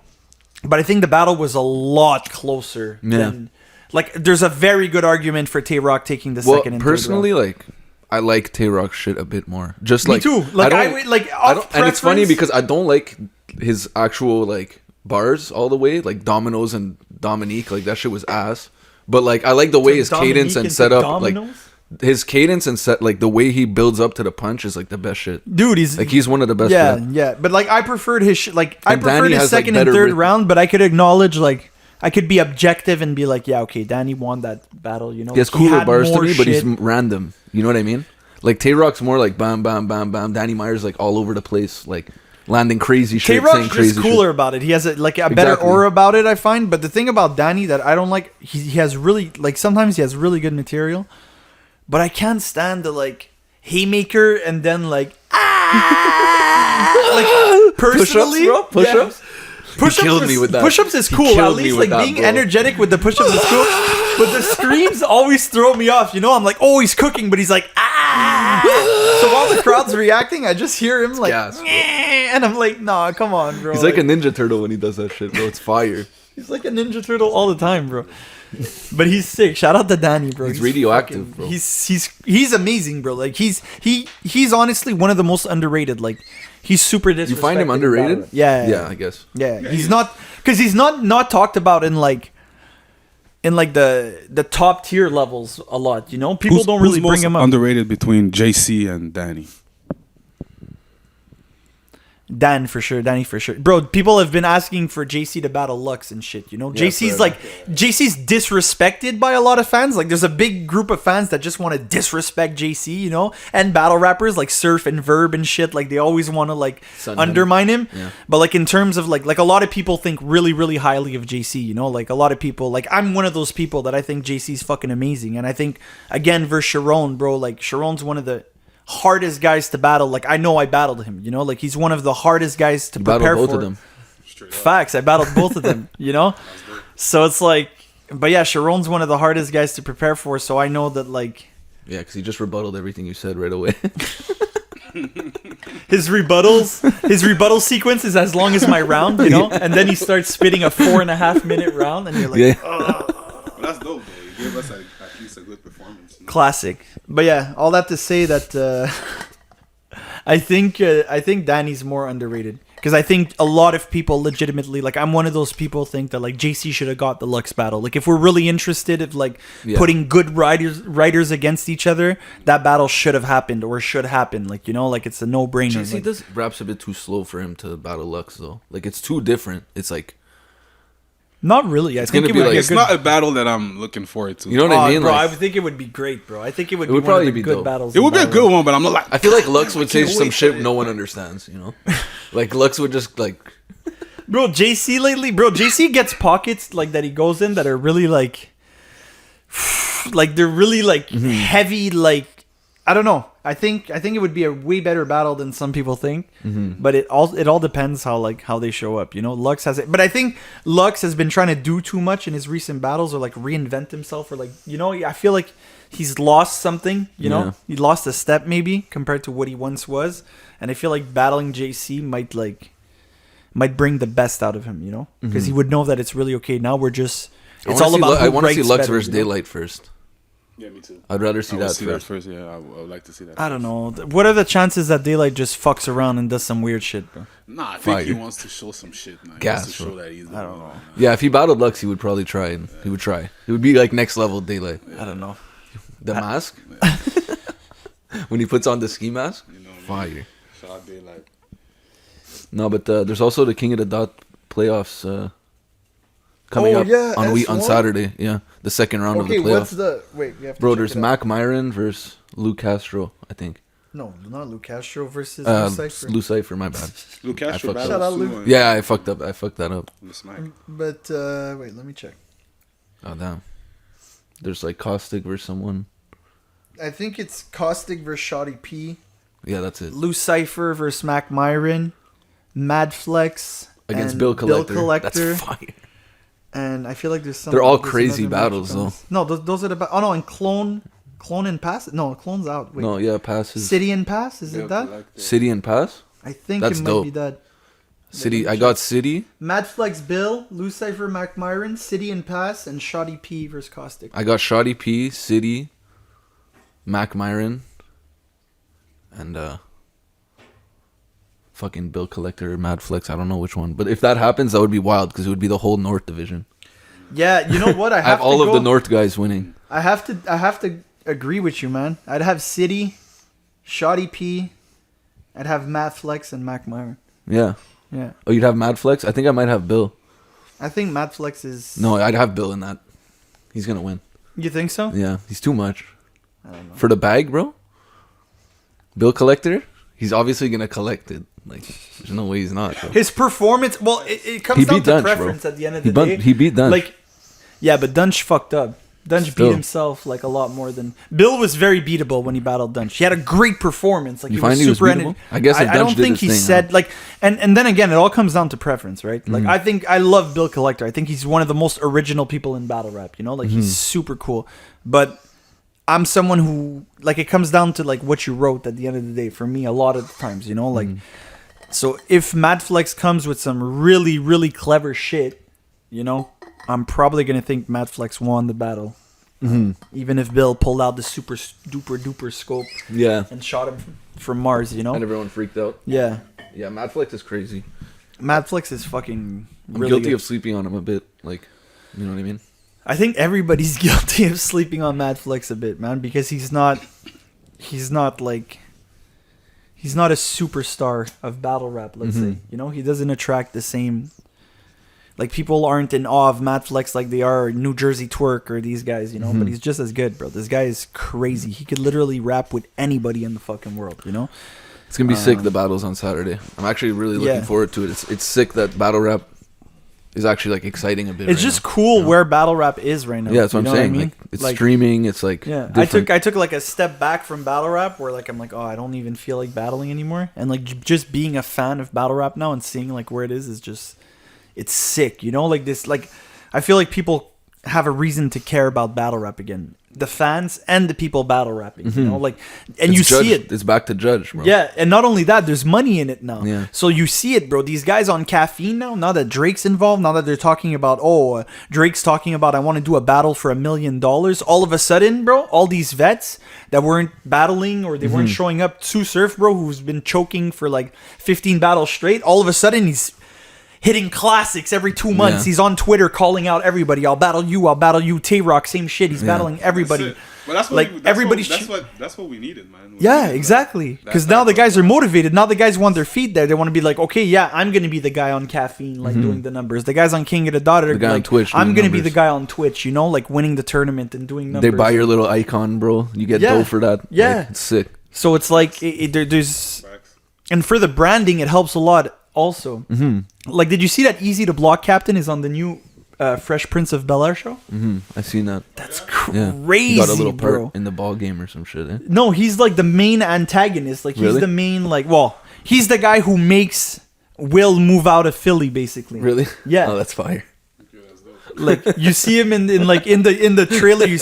Speaker 2: but I think the battle was a lot closer than. Like, there's a very good argument for Tay-Rock taking the second and
Speaker 1: personally, like, I like Tay-Rock's shit a bit more. Just
Speaker 2: Me
Speaker 1: like
Speaker 2: too. Like, I don't,
Speaker 1: and it's funny because I don't like his actual like bars all the way, like Dominoes and Dominique. Like that shit was ass. But like, I like the way his cadence and setup, like his cadence and set, like the way he builds up to the punch is like the best shit.
Speaker 2: Dude, he's
Speaker 1: one of the best.
Speaker 2: Yeah. But like, I preferred his I preferred his second and third round. But I could acknowledge like. I could be objective and be like, yeah, okay, Danny won that battle, you know?
Speaker 1: He has cooler bars to me, but he's random. You know what I mean? Like, Tay-Rock's more like bam, bam, bam, bam. Danny Myers like all over the place, like landing crazy shit, saying crazy shit.
Speaker 2: Tay-Rock's just cooler about it. He has a better aura about it, I find. But the thing about Danny that I don't like, he has really, like sometimes he has really good material, but I can't stand the like haymaker and then like, like personally.
Speaker 1: Push-ups?
Speaker 2: Push-ups is cool. At least like being energetic with the push-ups is cool. But the screams always throw me off. You know, I'm like, oh, he's cooking, but he's like, ah. So while the crowd's reacting, I just hear him like, and I'm like, nah, come on, bro.
Speaker 1: He's like a Ninja Turtle when he does that shit, bro. It's fire.
Speaker 2: He's like a Ninja Turtle all the time, bro. But he's sick. Shout out to Danny, bro.
Speaker 1: He's radioactive, bro.
Speaker 2: He's amazing, bro. Like he's honestly one of the most underrated. Like he's super disrespected.
Speaker 1: You find him underrated?
Speaker 2: Yeah,
Speaker 1: I guess.
Speaker 2: Yeah, he's not because he's not talked about in like the top tier levels a lot. You know, people don't really bring him up.
Speaker 3: Underrated between JC and Danny.
Speaker 2: Danny for sure, bro. People have been asking for JC to battle Lux and shit. You know, JC's JC's disrespected by a lot of fans. Like, there's a big group of fans that just want to disrespect JC. You know, and battle rappers like Surf and Verb and shit. Like, they always want to like undermine him. Yeah. But like in terms of like a lot of people think really really highly of JC. You know, like a lot of people. Like I'm one of those people that I think JC's fucking amazing. And I think again versus Sharon, bro. Like Sharon's one of the hardest guys to battle. Like I know I battled him, you know, like he's one of the hardest guys to prepare for. Both of them. Facts. I battled both of them, you know. So it's like, but yeah, Sharon's one of the hardest guys to prepare for. So I know that like,
Speaker 1: yeah, because he just rebutted everything you said right away.
Speaker 2: his rebuttal sequence is as long as my round, you know, and then he starts spitting a 4.5 minute round, and you're like,
Speaker 3: well, that's dope though. You gave us at least a good performance.
Speaker 2: Classic. But yeah, all that to say that I think Danny's more underrated because I think a lot of people legitimately, like I'm one of those people think that like JC should have got the Lux battle. Like if we're really interested of like putting good writers against each other, that battle should have happened or should happen. Like, you know, like it's a no-brainer.
Speaker 1: JC does raps a bit too slow for him to battle Lux though. Like it's too different. It's like
Speaker 2: not really. I think
Speaker 3: it's not a battle that I'm looking forward to.
Speaker 1: You know what I mean?
Speaker 2: Bro,
Speaker 1: like,
Speaker 2: I think it would be great, bro. I think it would
Speaker 1: probably
Speaker 2: be good battles.
Speaker 3: It would be a good one, but I'm not like.
Speaker 1: I feel like Lux would say some shit no one understands. You know, like Lux would just like.
Speaker 2: Bro, JC lately, JC gets pockets like that he goes in that are really like. like they're really like heavy. Like I don't know. I think it would be a way better battle than some people think. But it all depends how they show up. You know, Lux has it, but I think Lux has been trying to do too much in his recent battles, or like reinvent himself, or like I feel like he's lost something. You know, he lost a step maybe compared to what he once was, and I feel like battling JC might bring the best out of him. You know, because he would know that it's really okay. Now we're just. It's all about.
Speaker 1: I want to see Lux versus Daylight first.
Speaker 3: Yeah, me too.
Speaker 1: I'd rather see that
Speaker 3: first. Yeah, I would like to see that.
Speaker 2: I don't know. What are the chances that Daylight just fucks around and does some weird shit, bro?
Speaker 3: Nah, I think he wants to show some shit, man.
Speaker 1: Gas,
Speaker 3: he wants to show that he's.
Speaker 2: I don't know.
Speaker 1: Yeah, if he battled Lux, he would probably try. He would try. It would be like next level Daylight.
Speaker 2: I don't know.
Speaker 1: The mask? When he puts on the ski mask?
Speaker 3: You know,
Speaker 1: fire.
Speaker 3: Shout out Daylight.
Speaker 1: No, but there's also the King of the Dot playoffs coming up on Saturday. Yeah, the second round of the playoffs. Okay,
Speaker 2: what's the... Wait, we have to
Speaker 1: there's Mac Myron versus Lou Castro, I think.
Speaker 2: No, not Lou Castro versus Lou Cypher.
Speaker 1: Lou Cypher, my bad.
Speaker 3: Lou Castro
Speaker 2: Shout out Lou.
Speaker 1: Yeah, I fucked up. I fucked that up.
Speaker 2: But, wait, let me check.
Speaker 1: Oh, damn. There's like Caustic versus someone.
Speaker 2: I think it's Caustic versus Shoddy P.
Speaker 1: Yeah, that's it.
Speaker 2: Lou Cypher versus Mac Myron. Mad Flex
Speaker 1: against Bill Collector. That's fire.
Speaker 2: And I feel like there's some.
Speaker 1: They're all crazy battles, though.
Speaker 2: No, those are the. Oh no, and Clone and Pass. No, Clone's out. Wait.
Speaker 1: No, yeah, Pass is.
Speaker 2: City and Pass. Is it that?
Speaker 1: City and Pass.
Speaker 2: I think it might be that.
Speaker 1: City. I got City.
Speaker 2: Mad Flex Bill, Lou Cypher, Mac Myron, City and Pass, and Shoddy P versus Caustic.
Speaker 1: I got Shoddy P, City, Mac Myron, and fucking Bill Collector, Mad Flex. I don't know which one, but if that happens, that would be wild because it would be the whole North Division.
Speaker 2: Yeah, you know what? I have
Speaker 1: all of the North guys winning.
Speaker 2: I have to agree with you, man. I'd have City, Shoddy P, I'd have Mad Flex and Mac Myron.
Speaker 1: Yeah.
Speaker 2: Yeah.
Speaker 1: Oh, you'd have Mad Flex? I think I might have Bill.
Speaker 2: I think Mad Flex is...
Speaker 1: No, I'd have Bill in that. He's going to win.
Speaker 2: You think so?
Speaker 1: Yeah, he's too much.
Speaker 2: I don't know.
Speaker 1: For the bag, bro? Bill Collector? He's obviously going to collect it. Like, there's no way he's not, bro.
Speaker 2: His performance... Well, it comes down to preference at the end of the day.
Speaker 1: He beat Dunch.
Speaker 2: Like, yeah, but Dunch fucked up. Dunch beat himself like a lot more than... Bill was very beatable when he battled Dunch. He had a great performance. Like,
Speaker 1: you find he was beatable? I guess I don't think he said...
Speaker 2: Like, and then again, it all comes down to preference, right? Like, I think... I love Bill Collector. I think he's one of the most original people in battle rap, you know? Like, he's super cool. But I'm someone who... Like, it comes down to, like, what you wrote at the end of the day for me a lot of the times, you know? Like, so if Mad Flex comes with some really, really clever shit, you know... I'm probably going to think Mad Flex won the battle. Even if Bill pulled out the super duper duper scope and shot him from Mars, you know?
Speaker 1: And everyone freaked out.
Speaker 2: Yeah.
Speaker 1: Yeah, Mad Flex is crazy.
Speaker 2: Mad Flex is fucking
Speaker 1: I'm guilty of sleeping on him a bit. Like, you know what I mean?
Speaker 2: I think everybody's guilty of sleeping on Mad Flex a bit, man. Because he's not a superstar of battle rap, let's say. You know? He doesn't attract the same... Like, people aren't in awe of Mad Flex like they are New Jersey Twerk or these guys, you know? But he's just as good, bro. This guy is crazy. He could literally rap with anybody in the fucking world, you know?
Speaker 1: It's going to be sick, the battles on Saturday. I'm actually really looking forward to it. It's sick that battle rap is actually, like, exciting a bit.
Speaker 2: It's just cool where battle rap is right now.
Speaker 1: Yeah, that's what I'm saying. I mean? Like, it's like, streaming. It's, like,
Speaker 2: different. I took, like, a step back from battle rap where, like, I'm like, oh, I don't even feel like battling anymore. And, like, just being a fan of battle rap now and seeing, like, where it is just... It's sick, you know, like this, like, I feel like people have a reason to care about battle rap again. The fans and the people battle rapping, you know, like, and you see it.
Speaker 1: It's back to judge, bro.
Speaker 2: Yeah, and not only that, there's money in it now.
Speaker 1: Yeah.
Speaker 2: So you see it, bro. These guys on caffeine now that Drake's involved, now that they're talking about, Drake's talking about, I want to do a battle for $1 million. All of a sudden, bro, all these vets that weren't battling or they weren't showing up, Sue Surf, bro, who's been choking for like 15 battles straight, all of a sudden he's hitting classics every 2 months. He's on Twitter calling out everybody. I'll battle you. Tay-Rock, same shit. He's battling everybody.
Speaker 3: But that's what that's what we needed, man.
Speaker 2: Exactly. Because now the guys are motivated. Now the guys want their feet there. They want to be like, okay, yeah, I'm going to be the guy on caffeine, like doing the numbers. The guys on King of the Dot are
Speaker 1: the guy
Speaker 2: like,
Speaker 1: on Twitch,
Speaker 2: I'm going to be the guy on Twitch, you know, like winning the tournament and doing numbers.
Speaker 1: They buy your little icon, bro. You get dough for that.
Speaker 2: Yeah.
Speaker 1: Like, it's sick.
Speaker 2: So it's like, there's... And for the branding, it helps a lot also. Like, did you see that Easy to Block Captain is on the new Fresh Prince of Bel-Air show?
Speaker 1: I seen that.
Speaker 2: That's crazy,
Speaker 1: He got a little part
Speaker 2: bro.
Speaker 1: in the ball game or some shit. Eh?
Speaker 2: No, he's like the main antagonist. Like he's
Speaker 1: Really?
Speaker 2: the main he's the guy who makes Will move out of Philly, basically.
Speaker 1: Really?
Speaker 2: Yeah.
Speaker 1: Oh, that's fire.
Speaker 2: Like you see him in the trailer, you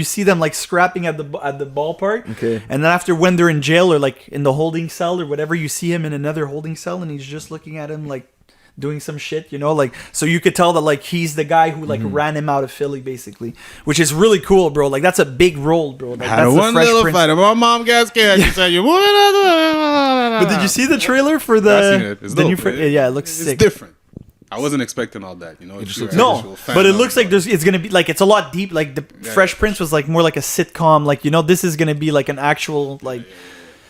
Speaker 2: see them like scrapping at the ballpark.
Speaker 1: Okay.
Speaker 2: And then after when they're in jail or like in the holding cell or whatever, you see him in another holding cell and he's just looking at him like doing some shit, like so you could tell that like he's the guy who like ran him out of Philly basically, which is really cool, bro. Like that's a big role, bro. Like,
Speaker 3: Had
Speaker 2: that's
Speaker 3: one
Speaker 2: the Fresh
Speaker 3: little
Speaker 2: Prince.
Speaker 3: fight. My mom got scared. She said, "You moving out."
Speaker 2: But did you see the trailer for
Speaker 3: I seen it. It's
Speaker 2: the
Speaker 3: dope,
Speaker 2: new?
Speaker 3: man.
Speaker 2: Yeah, it looks
Speaker 3: It's
Speaker 2: sick.
Speaker 3: different. I wasn't expecting all that, It
Speaker 1: just
Speaker 3: you're
Speaker 1: looks
Speaker 3: an
Speaker 2: No,
Speaker 3: actual fan
Speaker 2: but it
Speaker 3: of
Speaker 2: looks like it's gonna be like it's a lot deep. Like the Fresh Prince was like more like a sitcom. Like this is gonna be like an actual like.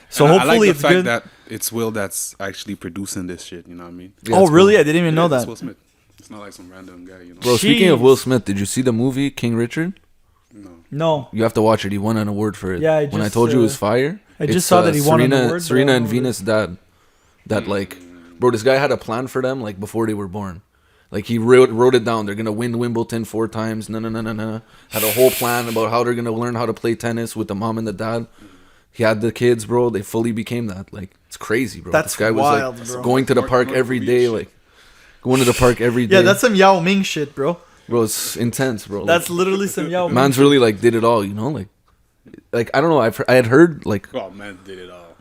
Speaker 2: So
Speaker 3: And
Speaker 2: hopefully
Speaker 3: I like
Speaker 2: it's
Speaker 3: the fact
Speaker 2: good.
Speaker 3: that it's Will that's actually producing this shit. You know what I mean?
Speaker 1: Yeah,
Speaker 2: Oh
Speaker 1: it's
Speaker 2: really?
Speaker 1: cool.
Speaker 2: I didn't even know
Speaker 3: It's
Speaker 2: that.
Speaker 3: Will Smith. It's not like some random guy.
Speaker 1: Bro, speaking of
Speaker 2: Jeez.
Speaker 1: Will Smith, did you see the movie King Richard?
Speaker 2: No,
Speaker 1: You have to watch it. He won an award for it.
Speaker 2: Yeah,
Speaker 1: when I told you it was fire.
Speaker 2: I just
Speaker 1: it's,
Speaker 2: saw that he won an
Speaker 1: Serena,
Speaker 2: award, but I
Speaker 1: Serena
Speaker 2: don't
Speaker 1: and
Speaker 2: know
Speaker 1: Venus' dad. That like, bro, this guy had a plan for them like before they were born. Like he wrote it down. They're gonna win Wimbledon 4 times. No. Had a whole plan about how they're gonna learn how to play tennis with the mom and the dad. He had the kids, bro. They fully became that. Like it's crazy, bro.
Speaker 2: That's
Speaker 1: this guy
Speaker 2: wild,
Speaker 1: was
Speaker 2: bro.
Speaker 1: like going to the park every day, like going to the park every day.
Speaker 2: yeah, that's some Yao Ming shit, bro.
Speaker 1: bro. It's intense, bro.
Speaker 2: That's literally some Yao Ming.
Speaker 1: man's really like did it all, like I don't know. I had heard like,
Speaker 3: Oh man, did it all.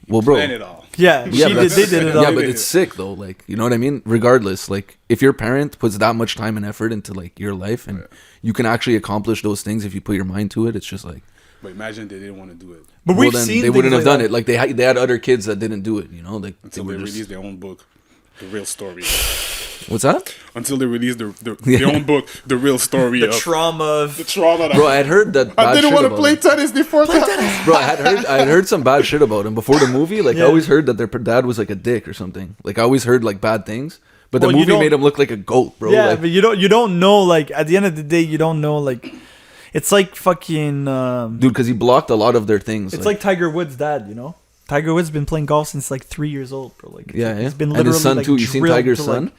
Speaker 1: well, bro.
Speaker 3: Planned it all.
Speaker 2: Yeah,
Speaker 1: Yeah,
Speaker 2: they did it all.
Speaker 1: Yeah, but it's sick though. Like, you know what I mean? Regardless, like if your parent puts that much time and effort into like your life, and you can actually accomplish those things if you put your mind to it, it's just like.
Speaker 3: But imagine they didn't want to do it
Speaker 2: But
Speaker 1: Well,
Speaker 2: we've
Speaker 1: then
Speaker 2: seen
Speaker 1: they wouldn't have
Speaker 2: things
Speaker 1: done
Speaker 2: like
Speaker 1: it. Like they had other kids that didn't do it. Like
Speaker 3: until they released their own book, The Real Story.
Speaker 1: What's that?
Speaker 3: Until they released their own book, The Real Story
Speaker 2: the
Speaker 3: of
Speaker 2: trauma of
Speaker 3: the trauma. That
Speaker 1: Bro, I had heard that.
Speaker 3: I
Speaker 1: bad
Speaker 3: didn't
Speaker 1: shit
Speaker 3: want to
Speaker 1: about
Speaker 3: play
Speaker 1: him.
Speaker 3: tennis before that.
Speaker 1: Bro, I had heard some bad shit about him before the movie. Like
Speaker 2: Yeah.
Speaker 1: I always heard that their dad was like a dick or something. Like I always heard like bad things. But
Speaker 2: Well,
Speaker 1: the
Speaker 2: you
Speaker 1: movie
Speaker 2: don't-
Speaker 1: made him look like a goat, bro.
Speaker 2: yeah,
Speaker 1: like,
Speaker 2: but you don't know like at the end of the day you don't know like it's like fucking
Speaker 1: dude, because he blocked a lot of their things.
Speaker 2: it's like Tiger Woods' dad, Tiger Woods been playing golf since like 3 years old, bro. Like
Speaker 1: yeah.
Speaker 2: he's been
Speaker 1: And
Speaker 2: literally
Speaker 1: his son
Speaker 2: like,
Speaker 1: too. You seen
Speaker 2: drilled
Speaker 1: Tiger's
Speaker 2: to,
Speaker 1: son?
Speaker 2: like-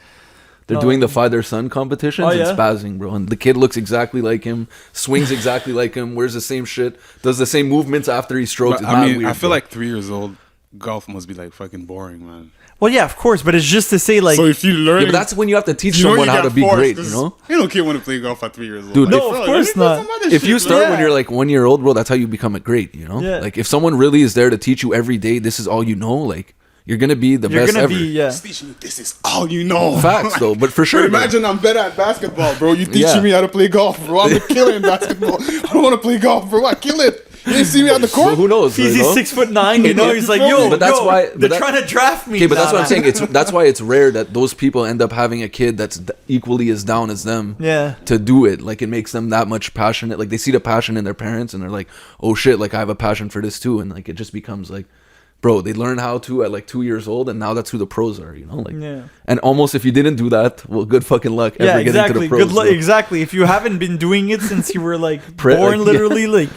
Speaker 1: They're
Speaker 2: No.
Speaker 1: doing the father-son competitions.
Speaker 2: Oh,
Speaker 1: and
Speaker 2: yeah?
Speaker 1: spazzing, bro. And the kid looks exactly like him, swings exactly like him, wears the same shit, does the same movements after he strokes.
Speaker 3: But,
Speaker 1: It's
Speaker 3: I
Speaker 1: mad
Speaker 3: mean,
Speaker 1: weird,
Speaker 3: I feel
Speaker 1: bro.
Speaker 3: like 3 years old, golf must be like fucking boring, man.
Speaker 2: Well, yeah, of course, but it's just to say like
Speaker 3: So if you learn,
Speaker 1: Yeah, but that's when you have to teach
Speaker 3: you know
Speaker 1: someone
Speaker 3: you
Speaker 1: how to
Speaker 3: got
Speaker 1: be
Speaker 3: forced,
Speaker 1: great,
Speaker 3: 'cause
Speaker 1: you know?
Speaker 3: You don't kid want to play golf at 3 years old.
Speaker 1: Dude,
Speaker 3: Like,
Speaker 2: No, of
Speaker 3: bro,
Speaker 2: course
Speaker 3: let me do
Speaker 2: not.
Speaker 3: some other
Speaker 1: If
Speaker 3: shit,
Speaker 1: you
Speaker 3: man.
Speaker 1: start when
Speaker 2: Yeah.
Speaker 1: you're like 1 year old, bro, that's how you become a great,
Speaker 2: Yeah.
Speaker 1: Like if someone really is there to teach you every day, this is all you know, like you're gonna be the
Speaker 2: you're
Speaker 1: best
Speaker 2: gonna
Speaker 1: ever.
Speaker 2: be
Speaker 3: He's teaching you this is all you know.
Speaker 1: Facts though, but for sure.
Speaker 3: Bro,
Speaker 1: bro.
Speaker 3: imagine I'm better at basketball, bro. You teaching
Speaker 1: Yeah.
Speaker 3: me how to play golf, bro. I'm a killer in basketball. I don't want to play golf, bro. I kill it. You didn't see me on the
Speaker 1: But
Speaker 3: court.
Speaker 1: who knows?
Speaker 2: he's
Speaker 1: you know?
Speaker 2: 6'9", he's like, yo,
Speaker 1: But that's
Speaker 2: yo,
Speaker 1: why-
Speaker 2: they're
Speaker 1: but that-
Speaker 2: trying to draft me.
Speaker 1: Okay, but that's
Speaker 2: Nah,
Speaker 1: what I'm saying. That's why it's rare that those people end up having a kid that's equally as down as them.
Speaker 2: Yeah.
Speaker 1: To do it, like it makes them that much passionate. Like they see the passion in their parents, and they're like, "Oh shit! Like I have a passion for this too." And like it just becomes like, bro, they learn how to at like 2 years old, and now that's who the pros are. Like,
Speaker 2: Yeah.
Speaker 1: And almost if you didn't do that, well, good fucking luck
Speaker 2: Yeah,
Speaker 1: ever getting to
Speaker 2: exactly.
Speaker 1: the pros.
Speaker 2: Good luck.
Speaker 1: bro.
Speaker 2: Exactly. If you haven't been doing it since you were like
Speaker 1: Like,
Speaker 2: born,
Speaker 1: yeah.
Speaker 2: literally, like,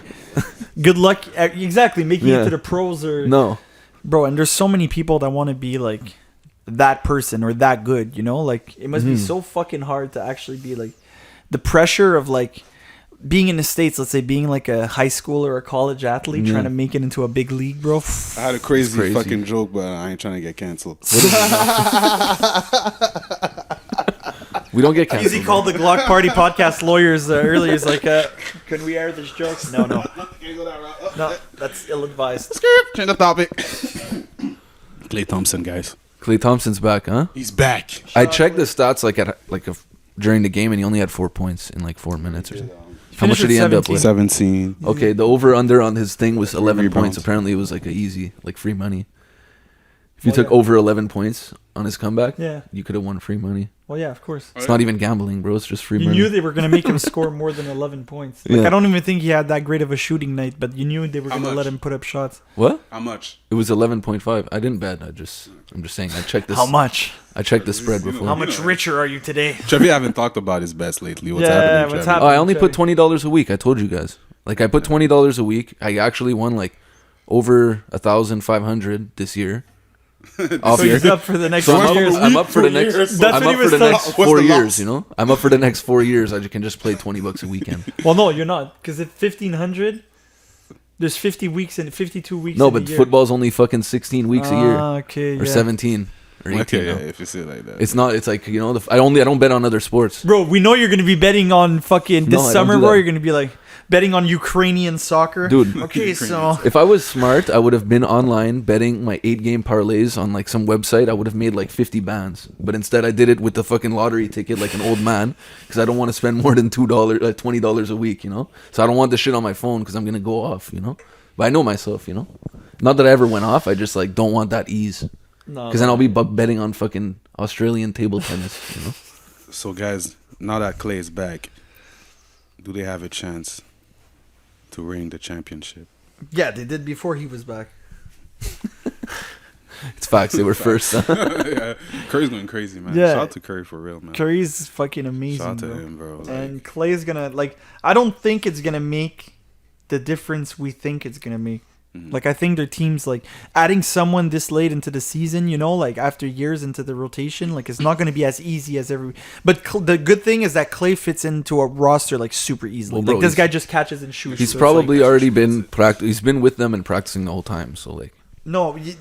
Speaker 2: good luck. Exactly, making
Speaker 1: Yeah.
Speaker 2: it to the pros or
Speaker 1: No.
Speaker 2: bro. And there's so many people that want to be like that person or that good. Like it must be so fucking hard to actually be like the pressure of like being in the States. Let's say being like a high school or a college athlete trying to make it into a big league, bro.
Speaker 3: I had a crazy,
Speaker 1: crazy.
Speaker 3: fucking joke, but I ain't trying to get canceled.
Speaker 1: We don't get canceled.
Speaker 2: Easy called the Gloc Party podcast lawyers earlier. He's like, can we air this joke? No, no, that's ill-advised.
Speaker 3: Change the topic. Klay Thompson, guys.
Speaker 1: Klay Thompson's back, huh?
Speaker 3: He's back.
Speaker 1: I checked the stats during the game, and he only had 4 points in like 4 minutes or something. How much
Speaker 2: Finished
Speaker 1: did he
Speaker 2: with
Speaker 1: end up
Speaker 2: 17.
Speaker 1: with?
Speaker 3: 17.
Speaker 1: Okay, the over/under on his thing was 11
Speaker 3: Rebounds.
Speaker 1: points. Apparently, it was like a easy, like free money. If you took over 11 points on his comeback,
Speaker 2: Yeah.
Speaker 1: you could have won free money.
Speaker 2: Well, yeah, of course.
Speaker 1: It's not even gambling, bro. It's just free
Speaker 2: You
Speaker 1: money.
Speaker 2: knew they were going to make him score more than 11 points. Like,
Speaker 1: Yeah.
Speaker 2: I don't even think he had that great of a shooting night, but you knew they were
Speaker 3: How
Speaker 2: going to
Speaker 3: much?
Speaker 2: let him put up shots.
Speaker 1: What?
Speaker 3: How much?
Speaker 1: It was 11.5. I didn't bet. I'm just saying. I checked this.
Speaker 2: How much?
Speaker 1: I checked the spread before.
Speaker 2: How much richer are you today?
Speaker 3: Trevy haven't talked about his best lately. What's
Speaker 2: Yeah,
Speaker 3: happening,
Speaker 2: what's
Speaker 3: Trevy?
Speaker 2: happening?
Speaker 1: Oh, I only put
Speaker 2: Trevy.
Speaker 1: $20 a week. I told you guys. Like I put $20 a week. I actually won like over 1,500 this year. Off
Speaker 2: So
Speaker 1: year.
Speaker 2: he's up for the next
Speaker 1: So
Speaker 2: 4 years.
Speaker 1: I'm up for the next.
Speaker 3: That's
Speaker 1: I'm
Speaker 2: what
Speaker 1: up
Speaker 2: he
Speaker 1: for the
Speaker 2: was
Speaker 1: next
Speaker 3: saying.
Speaker 1: 4
Speaker 3: What's the
Speaker 1: years.
Speaker 3: loss?
Speaker 1: You know, I'm up for the next 4 years. I can just play $20 a weekend.
Speaker 2: Well, no, you're not, because at 1,500, there's 50 weeks and 52 weeks.
Speaker 1: No,
Speaker 2: in a
Speaker 1: but
Speaker 2: year.
Speaker 1: football's only fucking 16 weeks a year,
Speaker 2: Okay,
Speaker 1: or
Speaker 2: yeah.
Speaker 1: 17 or 18.
Speaker 3: Okay,
Speaker 1: now.
Speaker 3: yeah, if you say it like that.
Speaker 1: It's not. It's like, you know, I don't bet on other sports.
Speaker 2: Bro, we know you're gonna be betting on fucking this
Speaker 1: No, I don't
Speaker 2: summer,
Speaker 1: do
Speaker 2: bro.
Speaker 1: that.
Speaker 2: You're gonna be like betting on Ukrainian soccer,
Speaker 1: Dude.
Speaker 2: Okay, so
Speaker 1: If I was smart, I would have been online betting my 8-game parlays on like some website. I would have made like 50 bands. But instead, I did it with the fucking lottery ticket like an old man, because I don't want to spend more than $20 a week. You know, so I don't want the shit on my phone because I'm gonna go off. You know, but I know myself. You know, not that I ever went off. I just like don't want that ease,
Speaker 2: no,
Speaker 1: because then I'll be betting on fucking Australian table tennis. You know.
Speaker 3: So, guys, now that Klay is back, do they have a chance to reign the championship?
Speaker 2: yeah, they did before he was back.
Speaker 1: It's facts. They were first.
Speaker 3: Yeah, Curry's going crazy, man.
Speaker 2: Yeah.
Speaker 3: Shout out to Curry for real, man.
Speaker 2: Curry's fucking amazing,
Speaker 3: Shout out to
Speaker 2: bro.
Speaker 3: him, bro. Like,
Speaker 2: And Clay's gonna like. I don't think it's gonna make the difference we think it's gonna make. Like, I think their team's like adding someone this late into the season, you know, like after years into the rotation, like it's not going to be as easy as every. But the good thing is that Klay fits into a roster like super easily.
Speaker 1: Well, bro,
Speaker 2: like this
Speaker 1: he's-
Speaker 2: guy just catches and shoots.
Speaker 1: He's
Speaker 2: so it's
Speaker 1: probably
Speaker 2: like,
Speaker 1: already been He's been with them and practicing the whole time. So like.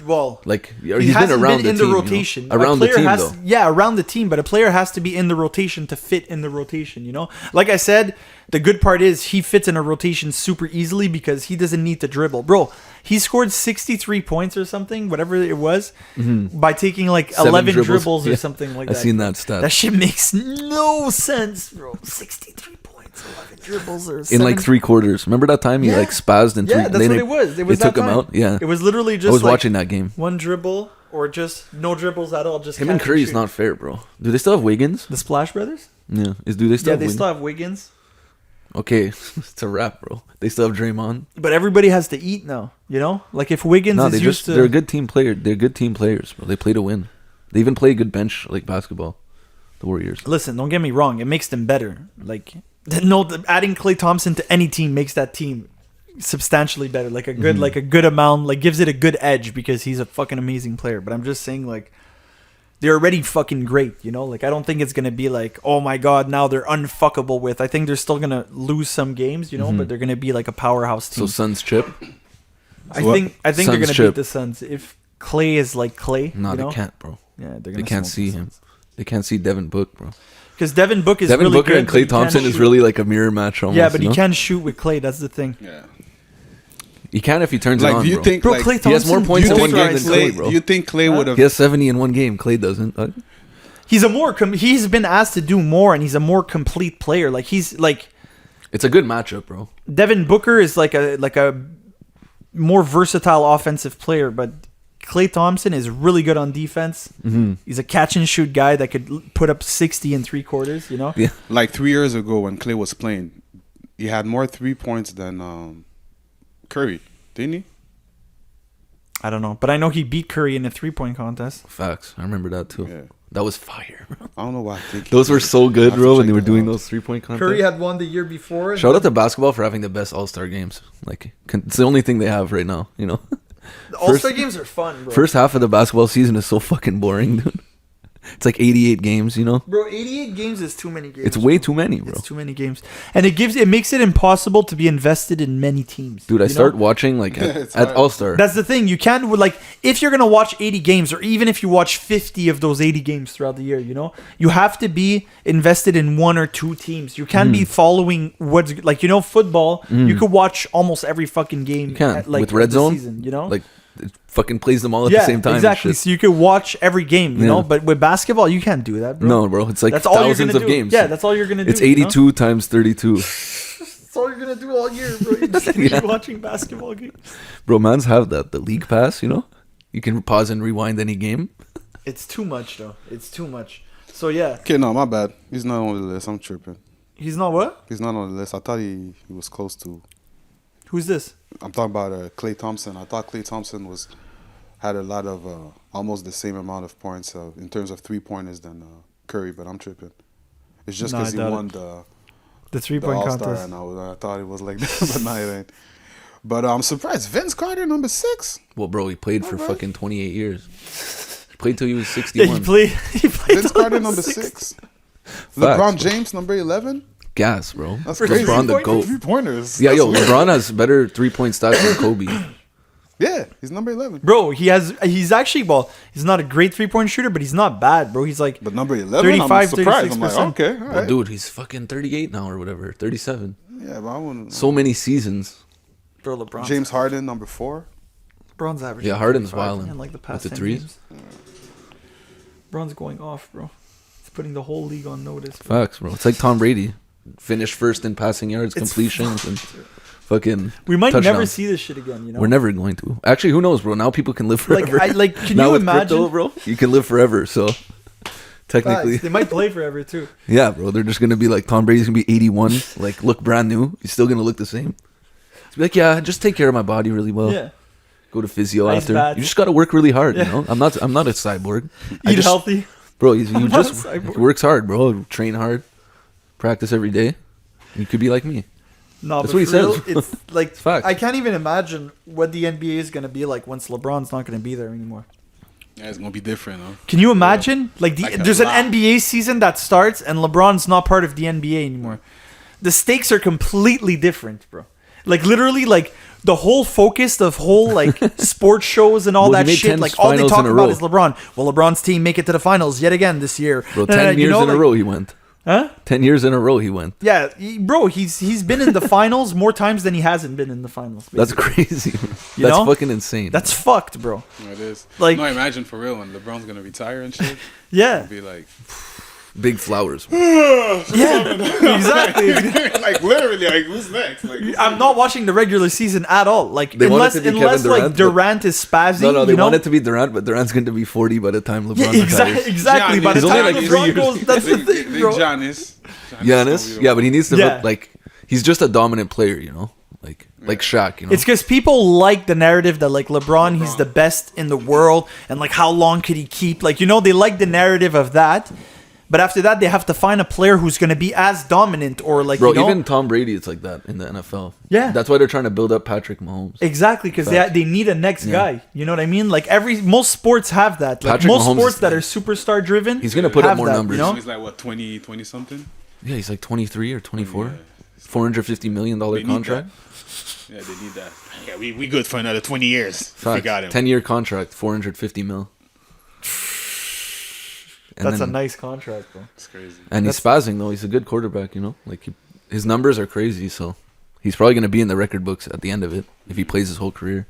Speaker 2: well.
Speaker 1: Like
Speaker 2: He
Speaker 1: he's been
Speaker 2: hasn't
Speaker 1: around
Speaker 2: been in
Speaker 1: the
Speaker 2: the
Speaker 1: team,
Speaker 2: rotation.
Speaker 1: you know? Around
Speaker 2: A
Speaker 1: the
Speaker 2: player
Speaker 1: team,
Speaker 2: has,
Speaker 1: though.
Speaker 2: yeah, around the team. But a player has to be in the rotation to fit in the rotation. You know, like I said, the good part is he fits in a rotation super easily because he doesn't need to dribble, bro. He scored 63 points or something, whatever it was, by taking like
Speaker 1: 7
Speaker 2: 11 dribbles or
Speaker 1: Yeah.
Speaker 2: something like
Speaker 1: I
Speaker 2: that.
Speaker 1: seen that stat.
Speaker 2: That shit makes no sense, bro. 63 points, 11 dribbles, or
Speaker 1: In like 3 quarters. Remember that time he
Speaker 2: Yeah.
Speaker 1: like spazzed in 3?
Speaker 2: Yeah, that's what it was. It was
Speaker 1: They
Speaker 2: that
Speaker 1: took him
Speaker 2: time.
Speaker 1: out. Yeah,
Speaker 2: It was literally just
Speaker 1: I was
Speaker 2: like
Speaker 1: watching that game.
Speaker 2: one dribble or just no dribbles at all. Just
Speaker 1: Him and
Speaker 2: catch
Speaker 1: Curry's
Speaker 2: shoot.
Speaker 1: not fair, bro. Do they still have Wiggins?
Speaker 2: The Splash Brothers.
Speaker 1: Yeah. Do they still
Speaker 2: Yeah,
Speaker 1: have
Speaker 2: they
Speaker 1: Wiggins?
Speaker 2: still have Wiggins.
Speaker 1: Okay, it's a wrap, bro. They still have Draymond.
Speaker 2: But everybody has to eat now, you know? Like if Wiggins
Speaker 1: No,
Speaker 2: is used to
Speaker 1: they're a good team player. They're good team players, bro. They play to win. They even play good bench like basketball. The Warriors.
Speaker 2: Listen, don't get me wrong, it makes them better. Like adding Klay Thompson to any team makes that team substantially better. Like a good like a good amount, like gives it a good edge because he's a fucking amazing player. But I'm just saying like they're already fucking great, you know? Like I don't think it's going to be like, "Oh my god, now they're unfuckable with." I think they're still going to lose some games, you know, but they're going to be like a powerhouse team.
Speaker 1: So Suns chip?
Speaker 2: I think they're
Speaker 1: Suns
Speaker 2: going to
Speaker 1: chip.
Speaker 2: beat the Suns if Klay is like Klay.
Speaker 1: No,
Speaker 2: you know?
Speaker 1: they can't, bro.
Speaker 2: Yeah, they're
Speaker 1: They
Speaker 2: gonna
Speaker 1: can't
Speaker 2: smoke
Speaker 1: see
Speaker 2: the
Speaker 1: him.
Speaker 2: Suns.
Speaker 1: They can't see Devin Book, bro.
Speaker 2: Because Devin Book is
Speaker 1: Devin
Speaker 2: really
Speaker 1: Booker
Speaker 2: good,
Speaker 1: and
Speaker 2: but he
Speaker 1: Klay
Speaker 2: can't
Speaker 1: Thompson is
Speaker 2: shoot.
Speaker 1: really like a mirror match almost.
Speaker 2: Yeah, but he
Speaker 1: you know?
Speaker 2: can't shoot with Klay. That's the thing.
Speaker 3: yeah.
Speaker 1: He can if he turns it
Speaker 3: Like,
Speaker 1: on,
Speaker 3: do you
Speaker 1: bro.
Speaker 3: think,
Speaker 2: Bro,
Speaker 3: like,
Speaker 2: Klay
Speaker 1: he has more
Speaker 2: Thompson-
Speaker 1: points
Speaker 3: do
Speaker 1: in
Speaker 3: you
Speaker 1: one
Speaker 3: think
Speaker 1: game than
Speaker 3: Klay,
Speaker 1: Klay, bro.
Speaker 3: do you think Klay would have?
Speaker 1: He has 70 in one game. Klay doesn't.
Speaker 2: He's a more he's been asked to do more, and he's a more complete player. Like he's like
Speaker 1: It's a good matchup, bro.
Speaker 2: Devin Booker is like a more versatile offensive player, but Klay Thompson is really good on defense.
Speaker 1: Mm-hmm.
Speaker 2: He's a catch and shoot guy that could put up 60 in 3 quarters. You know.
Speaker 1: Yeah.
Speaker 3: Like 3 years ago when Klay was playing, he had more 3 points than Curry, didn't he?
Speaker 2: I don't know, but I know he beat Curry in a 3-point contest.
Speaker 1: Facts. I remember that too.
Speaker 3: Yeah.
Speaker 1: That was fire, bro.
Speaker 3: I don't know why I think
Speaker 1: Those were so
Speaker 3: I
Speaker 1: good,
Speaker 3: have to
Speaker 1: bro, when
Speaker 3: check
Speaker 1: they were
Speaker 3: that
Speaker 1: doing
Speaker 3: out.
Speaker 1: those 3-point contests.
Speaker 2: Curry had won the year before.
Speaker 1: Shout out to basketball for having the best All-Star games. Like, it's the only thing they have right now, you know?
Speaker 2: The All-Star games are fun, bro.
Speaker 1: First half of the basketball season is so fucking boring, dude. It's like 88 games, you know?
Speaker 2: Bro, 88 games is too many games.
Speaker 1: It's way too many, bro.
Speaker 2: It's too many games, and it makes it impossible to be invested in many teams.
Speaker 1: Dude, I
Speaker 2: you know?
Speaker 1: start watching, like,
Speaker 3: It's
Speaker 1: at
Speaker 3: hard.
Speaker 1: All-Star.
Speaker 2: That's the thing. You can't like if you're gonna watch 80 games, or even if you watch 50 of those 80 games throughout the year, you know, you have to be invested in 1 or 2 teams. You can't be following what's like, you know, football. You could watch almost every fucking game.
Speaker 1: You can.
Speaker 2: At, like,
Speaker 1: With Red
Speaker 2: the
Speaker 1: Zone,
Speaker 2: season, you know,
Speaker 1: like, it fucking plays them all at the same time. and
Speaker 2: exactly.
Speaker 1: shit.
Speaker 2: So you could watch every game, you
Speaker 1: Yeah.
Speaker 2: know. But with basketball, you can't do that, bro.
Speaker 1: No, bro. It's like
Speaker 2: That's all you're
Speaker 1: thousands
Speaker 2: gonna
Speaker 1: of
Speaker 2: do.
Speaker 1: games.
Speaker 2: Yeah, that's all you're gonna do.
Speaker 1: It's
Speaker 2: you know?
Speaker 1: 82 times 32.
Speaker 2: That's all you're gonna do all year, bro. You're just gonna
Speaker 1: Yeah.
Speaker 2: be watching basketball games.
Speaker 1: Bro, mans have that. The league pass, you know? You can pause and rewind any game.
Speaker 2: It's too much, though. It's too much. So yeah,
Speaker 3: Okay, no, my bad. He's not on the list. I'm tripping.
Speaker 2: he's not what?
Speaker 3: He's not on the list. I thought he was close to.
Speaker 2: Who's this?
Speaker 3: I'm talking about Klay Thompson. I thought Klay Thompson had a lot of almost the same amount of points in terms of 3-pointers than Curry, but I'm tripping. It's just
Speaker 2: No,
Speaker 3: because
Speaker 2: I
Speaker 3: he
Speaker 2: doubt
Speaker 3: won
Speaker 2: the
Speaker 3: the
Speaker 2: 3-point
Speaker 3: All-Star,
Speaker 2: contest.
Speaker 3: and I thought it was like that, but no, it ain't. But I'm surprised. Vince Carter, number 6.
Speaker 1: Well, bro, he played for fucking 28 years. He played till he was 61.
Speaker 2: Yeah, he played
Speaker 3: Vince Carter, number 6. LeBron James, number 11.
Speaker 1: Gas, bro.
Speaker 3: That's crazy.
Speaker 1: LeBron the GOAT.
Speaker 3: 3-pointers.
Speaker 1: Yeah, yo, LeBron has better 3-point stats than Kobe.
Speaker 3: Yeah, he's number 11.
Speaker 2: Bro, he's actually, well, he's not a great 3-point shooter, but he's not bad, bro. He's like,
Speaker 3: but number 11,
Speaker 2: 35,
Speaker 3: I'm surprised. I'm like,
Speaker 2: 36%.
Speaker 3: okay, all right.
Speaker 1: Well, dude, he's fucking 38 now or whatever. 37.
Speaker 3: Yeah, but I wouldn't.
Speaker 1: So many seasons.
Speaker 2: bro, LeBron.
Speaker 3: James Harden, number 4.
Speaker 2: LeBron's average.
Speaker 1: Yeah, Harden's wilding.
Speaker 2: And like the past
Speaker 1: With the
Speaker 2: 10
Speaker 1: threes.
Speaker 2: games. LeBron's going off, bro. He's putting the whole league on notice. Bro.
Speaker 1: Facts, bro. It's like Tom Brady. Finished first in passing yards, completions, and fucking
Speaker 2: We might
Speaker 1: touchdowns.
Speaker 2: never see this shit again, you know?
Speaker 1: We're never going to. Actually, who knows, bro? Now people can live forever.
Speaker 2: Can
Speaker 1: now
Speaker 2: you
Speaker 1: with
Speaker 2: imagine?
Speaker 1: crypto, bro, you can live forever. So technically,
Speaker 2: They might play forever, too.
Speaker 1: yeah, bro. They're just gonna be like Tom Brady's gonna be 81, like look brand new. He's still gonna look the same. It's like, yeah, just take care of my body really well.
Speaker 2: Yeah.
Speaker 1: Go to physio
Speaker 2: Ice
Speaker 1: after.
Speaker 2: bath.
Speaker 1: You just gotta work really hard.
Speaker 2: Yeah.
Speaker 1: You know, I'm not a cyborg.
Speaker 2: Eat healthy.
Speaker 1: Bro. He
Speaker 2: not
Speaker 1: just
Speaker 2: a cyborg.
Speaker 1: works hard, bro. Train hard, practice every day. You could be like me.
Speaker 2: No,
Speaker 1: That's
Speaker 2: but
Speaker 1: what he
Speaker 2: for real,
Speaker 1: says.
Speaker 2: it's like
Speaker 1: It's facts.
Speaker 2: I can't even imagine what the NBA is going to be like once LeBron's not going to be there anymore.
Speaker 3: Yeah, it's gonna be different, huh?
Speaker 2: Can you imagine? Like there's an
Speaker 3: lot.
Speaker 2: NBA season that starts and LeBron's not part of the NBA anymore. The stakes are completely different, bro. Like literally, like the whole focus of whole like sports shows and all
Speaker 1: Well, he
Speaker 2: that
Speaker 1: made
Speaker 2: shit.
Speaker 1: 10
Speaker 2: Like all they
Speaker 1: finals
Speaker 2: talk
Speaker 1: in a
Speaker 2: about
Speaker 1: row.
Speaker 2: is LeBron. Well, LeBron's team make it to the finals yet again this year.
Speaker 1: Bro, 10 years in a row he went.
Speaker 2: Huh?
Speaker 1: 10 years in a row he went.
Speaker 2: Yeah, bro, he's been in the finals more times than he hasn't been in the finals.
Speaker 1: That's
Speaker 2: basically.
Speaker 1: crazy.
Speaker 2: You
Speaker 1: That's
Speaker 2: know?
Speaker 1: fucking insane.
Speaker 2: That's fucked, bro.
Speaker 3: Yeah, it is.
Speaker 2: Like-
Speaker 3: no, imagine for real when LeBron's gonna retire and shit.
Speaker 2: Yeah.
Speaker 3: It'll be like,
Speaker 1: big flowers.
Speaker 2: Yeah, exactly.
Speaker 3: like literally, like who's next? Like,
Speaker 2: I'm not watching the regular season at all. Like
Speaker 1: They want
Speaker 2: unless
Speaker 1: it to be
Speaker 2: unless
Speaker 1: Kevin
Speaker 2: like
Speaker 1: Durant,
Speaker 2: Durant is spazzing.
Speaker 1: No, they
Speaker 2: you know?
Speaker 1: want it to be Durant, but Durant's going to be 40 by the time LeBron
Speaker 2: Yeah,
Speaker 1: retires.
Speaker 2: exactly. By the
Speaker 1: He's only
Speaker 2: time
Speaker 1: like 3
Speaker 2: LeBron
Speaker 1: years.
Speaker 2: goes, that's the thing, bro.
Speaker 3: Giannis.
Speaker 1: Giannis? Yeah, but he needs to
Speaker 2: Yeah.
Speaker 1: look like he's just a dominant player, you know? Like Shaq, you know?
Speaker 2: It's because people like the narrative that like LeBron, he's the best in the world, and like how long could he keep? Like, you know, they like the narrative of that. But after that, they have to find a player who's going to be as dominant or like,
Speaker 1: Bro,
Speaker 2: you know,
Speaker 1: even Tom Brady, it's like that in the NFL.
Speaker 2: Yeah.
Speaker 1: That's why they're trying to build up Patrick Mahomes.
Speaker 2: exactly because
Speaker 1: Facts.
Speaker 2: they need a next guy. You know what I mean? Like most sports have that. Like
Speaker 1: Patrick
Speaker 2: most
Speaker 1: Mahomes
Speaker 2: sports
Speaker 1: is-
Speaker 2: that are superstar driven,
Speaker 1: He's going to put up
Speaker 2: have
Speaker 1: more
Speaker 2: that,
Speaker 1: numbers.
Speaker 2: You know?
Speaker 3: He's like what 20 something.
Speaker 1: Yeah, he's like 23 or 24.
Speaker 3: Yeah.
Speaker 1: $450 million
Speaker 3: need
Speaker 1: contract.
Speaker 3: Yeah, they need that. Yeah, we good for another 20 years. If we
Speaker 1: Facts.
Speaker 3: got him.
Speaker 1: 10-year contract, $450 million. And
Speaker 2: That's a
Speaker 1: then-
Speaker 2: nice contract, bro.
Speaker 3: It's crazy.
Speaker 1: And he's spazzing though. He's a good quarterback, you know. Like his numbers are crazy, so he's probably gonna be in the record books at the end of it if he plays his whole career.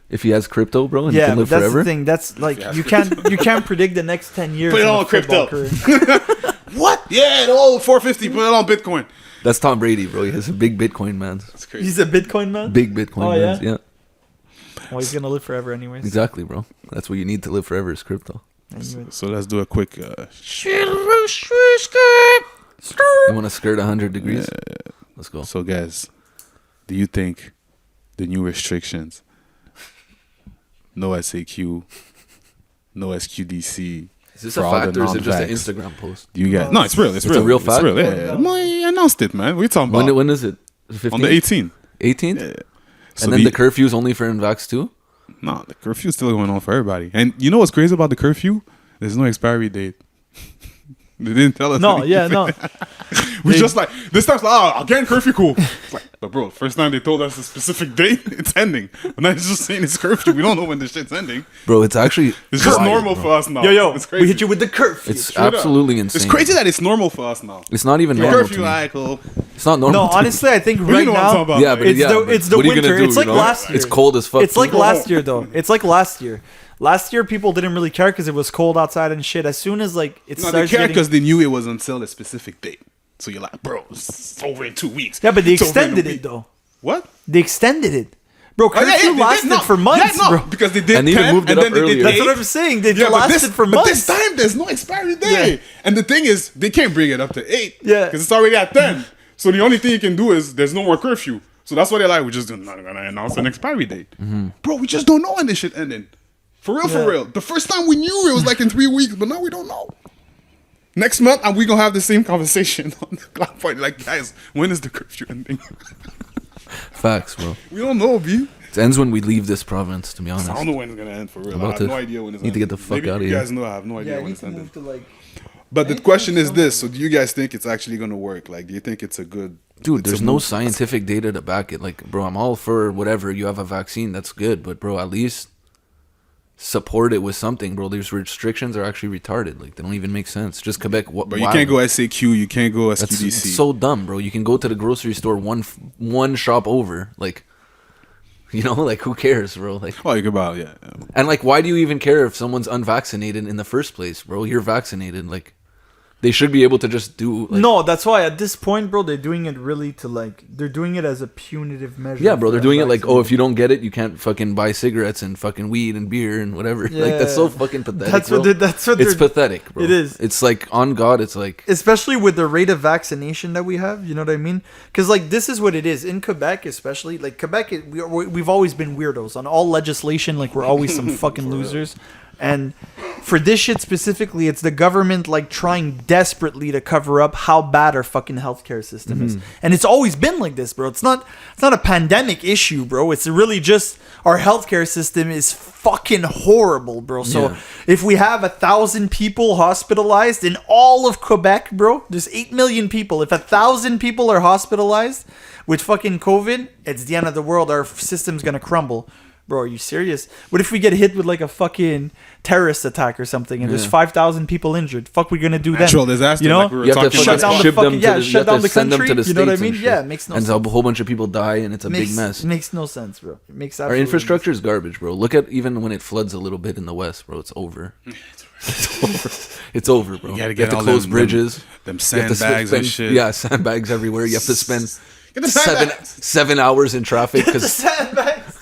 Speaker 1: If he has crypto, bro, and he
Speaker 2: Yeah,
Speaker 1: can
Speaker 2: but
Speaker 1: live
Speaker 2: that's
Speaker 1: forever.
Speaker 2: the thing. That's like
Speaker 3: Yeah.
Speaker 2: you can't predict the next 10 years.
Speaker 3: Put it
Speaker 2: in a
Speaker 3: on
Speaker 2: football
Speaker 3: crypto.
Speaker 2: career.
Speaker 3: What? Yeah, the old 450. Put it on Bitcoin.
Speaker 1: That's Tom Brady, bro. He's a big Bitcoin man.
Speaker 3: That's crazy.
Speaker 2: He's a Bitcoin man.
Speaker 1: Big Bitcoin
Speaker 2: Oh,
Speaker 1: man.
Speaker 2: yeah?
Speaker 1: Yeah,
Speaker 2: Well, he's gonna live forever, anyways.
Speaker 1: exactly, bro. That's what you need to live forever is crypto.
Speaker 2: Anyway.
Speaker 3: So let's do a quick.
Speaker 1: You want to skirt 100 degrees? Let's go.
Speaker 3: So guys, do you think the new restrictions, no SAQ, no SQDC,
Speaker 1: Is this
Speaker 3: for
Speaker 1: a
Speaker 3: all the
Speaker 1: fact or is it just an
Speaker 3: non-vax.
Speaker 1: Instagram post?
Speaker 3: do you guys? No, it's real. It's real.
Speaker 1: a real
Speaker 3: It's
Speaker 1: fact?
Speaker 3: real. Yeah, I announced it, man. What are you talking about?
Speaker 1: When is it? The 15th?
Speaker 3: On the 18th.
Speaker 1: 18th?
Speaker 3: Yeah. So
Speaker 1: And then the curfew's only for Invax too?
Speaker 3: No, the curfew's still going on for everybody. And you know what's crazy about the curfew? There's no expiry date. They didn't tell us.
Speaker 2: No,
Speaker 3: anything.
Speaker 2: yeah, no.
Speaker 3: We just like this time's like, oh, again curfew, cool. It's like, but bro, first time they told us a specific date, it's ending. But now it's just saying it's curfew. We don't know when the shit's ending.
Speaker 1: Bro, it's actually
Speaker 3: It's just
Speaker 1: wild,
Speaker 3: normal
Speaker 1: bro.
Speaker 3: for us now.
Speaker 2: Yo,
Speaker 3: it's crazy.
Speaker 2: we hit you with the curfew.
Speaker 1: It's
Speaker 3: Straight up.
Speaker 1: absolutely insane.
Speaker 3: It's crazy that it's normal for us now.
Speaker 1: It's not even normal to
Speaker 3: Curfew,
Speaker 1: me.
Speaker 3: like, cool.
Speaker 1: It's not normal.
Speaker 2: No,
Speaker 1: to me.
Speaker 2: honestly, I think
Speaker 3: You
Speaker 2: right
Speaker 3: know what I'm
Speaker 2: now
Speaker 3: talking about.
Speaker 1: Yeah,
Speaker 3: like,
Speaker 1: but
Speaker 2: it's
Speaker 1: yeah,
Speaker 2: the
Speaker 1: but
Speaker 2: it's the
Speaker 1: what are you gonna
Speaker 2: winter.
Speaker 1: do,
Speaker 2: It's like
Speaker 1: you know?
Speaker 2: last year.
Speaker 1: It's cold as fuck.
Speaker 2: It's like
Speaker 1: too.
Speaker 2: last year though. It's like last year. Last year people didn't really care because it was cold outside and shit. As soon as like it
Speaker 3: no, they
Speaker 2: starts
Speaker 3: care
Speaker 2: getting
Speaker 3: because they knew it was until a specific date. So you're like, bro, it's over in 2 weeks.
Speaker 2: yeah, but they
Speaker 3: It's over in a
Speaker 2: extended
Speaker 3: week.
Speaker 2: it though.
Speaker 3: What?
Speaker 2: They extended it, bro.
Speaker 3: Oh, yeah,
Speaker 2: Curfew
Speaker 3: they did.
Speaker 2: lasted
Speaker 3: No,
Speaker 2: for months,
Speaker 3: yeah, no,
Speaker 2: bro.
Speaker 3: because they did
Speaker 1: And they even
Speaker 3: 10,
Speaker 1: moved it
Speaker 3: and
Speaker 1: up
Speaker 3: then they
Speaker 1: earlier.
Speaker 3: did
Speaker 2: That's
Speaker 3: 8.
Speaker 2: what I'm saying. They
Speaker 3: Yeah,
Speaker 2: lasted for
Speaker 3: but
Speaker 2: months.
Speaker 3: this time there's no expiry day.
Speaker 2: Yeah.
Speaker 3: And the thing is, they can't bring it up to 8.
Speaker 2: Yeah.
Speaker 3: Because it's already at 10. So the only thing you can do is there's no more curfew. So that's why they're like, we're just not gonna announce an expiry date. Bro, we just don't know when this shit ending. For real, for
Speaker 2: Yeah.
Speaker 3: real. The first time we knew it was like in 3 weeks, but now we don't know. Next month, and we gonna have the same conversation on the Gloc party. Like, guys, when is the curfew ending?
Speaker 1: Facts, bro.
Speaker 3: We don't know, B.
Speaker 1: It ends when we leave this province, to be honest.
Speaker 3: I don't know when it's gonna end for real. I have no idea when it's
Speaker 1: need to get the fuck out of here.
Speaker 3: You guys know I have no idea when it's ending.
Speaker 2: Like,
Speaker 3: but the question is this: so do you guys think it's actually gonna work? Like, do you think it's a good?
Speaker 1: Dude, there's no scientific data to back it. Like, bro, I'm all for whatever. You have a vaccine, that's good. But, bro, at least support it with something, bro. These restrictions are actually retarded. Like, they don't even make sense. Just Quebec.
Speaker 3: But you can't go SAQ. You can't go SQDC.
Speaker 1: That's so dumb, bro. You can go to the grocery store one shop over. Like, you know, like, who cares, bro? Like,
Speaker 3: oh, you can buy, yeah.
Speaker 1: And, like, why do you even care if someone's unvaccinated in the first place, bro? You're vaccinated. Like, they should be able to just do... Like,
Speaker 2: no, that's why at this point, bro, they're doing it really to, like... They're doing it as a punitive measure.
Speaker 1: Yeah, bro, they're doing it like, oh, if you don't get it, you can't fucking buy cigarettes and fucking weed and beer and whatever. Yeah. Like, that's so fucking pathetic,
Speaker 2: that's
Speaker 1: bro.
Speaker 2: That's what
Speaker 1: it's pathetic, bro.
Speaker 2: It is.
Speaker 1: It's like, on God, it's like...
Speaker 2: Especially with the rate of vaccination that we have, you know what I mean? Because, like, this is what it is. In Quebec, especially, like, Quebec, we've always been weirdos. On all legislation, like, we're always some fucking losers. And for this shit specifically, it's the government like trying desperately to cover up how bad our fucking healthcare system is. And it's always been like this, bro. It's not a pandemic issue, bro. It's really just our healthcare system is fucking horrible, bro. So if we have 1,000 people hospitalized in all of Quebec, bro, there's 8 million people. If 1,000 people are hospitalized with fucking COVID, it's the end of the world. Our system's gonna crumble. Bro, are you serious? What if we get hit with like a fucking terrorist attack or something and there's 5,000 people injured? Fuck, we're gonna do that?
Speaker 3: Natural disaster.
Speaker 2: You know,
Speaker 3: like we were
Speaker 1: you have to
Speaker 2: shut down the fucking shut down the country.
Speaker 1: To the
Speaker 2: you know what I
Speaker 1: States
Speaker 2: mean? Yeah, it makes no sense.
Speaker 1: And a whole bunch of people die, and it's a big mess.
Speaker 2: It makes no sense, bro. It makes
Speaker 1: our infrastructure is garbage, bro. Look at even when it floods a little bit in the west, bro. It's over. It's over. It's over, bro.
Speaker 3: You gotta
Speaker 1: have to close bridges.
Speaker 3: Them sandbags and shit.
Speaker 1: Yeah, sandbags everywhere. You have to spend 7 hours in traffic because
Speaker 2: sandbags.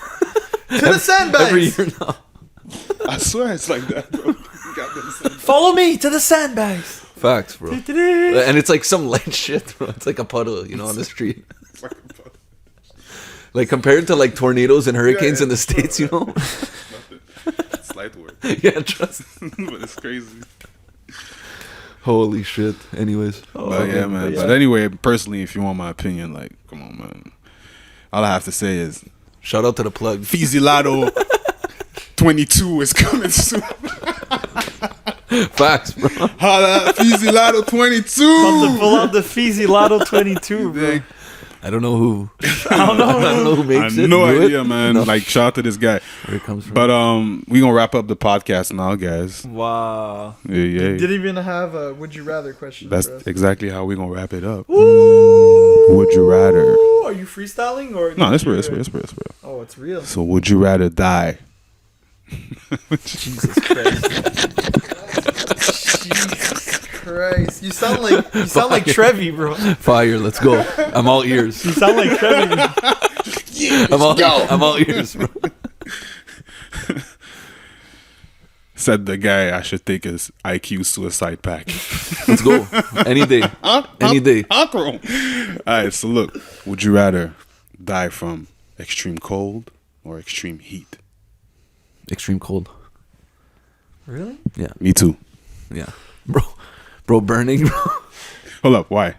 Speaker 2: To the sandbags.
Speaker 1: Every year now.
Speaker 3: I swear it's like that, bro.
Speaker 2: Follow me to the sandbags.
Speaker 1: Facts, bro. And it's like some light shit, bro. It's like a puddle, you know, on the street. Like compared to like tornadoes and hurricanes in the States, you know.
Speaker 3: It's light work.
Speaker 1: Yeah, trust.
Speaker 3: But it's crazy.
Speaker 1: Holy shit. Anyways.
Speaker 3: But yeah, man. But anyway, personally, if you want my opinion, like, come on, man. All I have to say is,
Speaker 1: shout out to the plug.
Speaker 3: Fizilado 22 is coming soon.
Speaker 1: Facts, bro.
Speaker 3: Holla, Fizilado 22.
Speaker 2: About to pull out the Fizilado 22, bro.
Speaker 1: I don't know who.
Speaker 2: I don't know
Speaker 1: who makes it.
Speaker 3: I have no idea, man. No. Like, shout out to this guy.
Speaker 1: Where it comes from.
Speaker 3: But we gonna wrap up the podcast now, guys.
Speaker 2: Wow.
Speaker 3: Yeah.
Speaker 2: Didn't even have a would you rather question.
Speaker 3: That's exactly how we gonna wrap it up. Would you rather?
Speaker 2: Are you freestyling or?
Speaker 3: No, it's real.
Speaker 2: Oh, it's real.
Speaker 3: So, would you rather die?
Speaker 2: Jesus Christ. Jesus Christ. You sound like Trevy, bro.
Speaker 1: Fire, let's go. I'm all ears.
Speaker 2: You sound like Trevy.
Speaker 1: I'm all ears, bro.
Speaker 3: Said the guy I should take his IQ suicide pack.
Speaker 1: Let's go. Any day. Any day.
Speaker 3: Alright, so look. Would you rather die from extreme cold or extreme heat?
Speaker 1: Extreme cold.
Speaker 2: Really?
Speaker 1: Yeah.
Speaker 3: Me too.
Speaker 1: Yeah. Bro, burning.
Speaker 3: Hold up, why?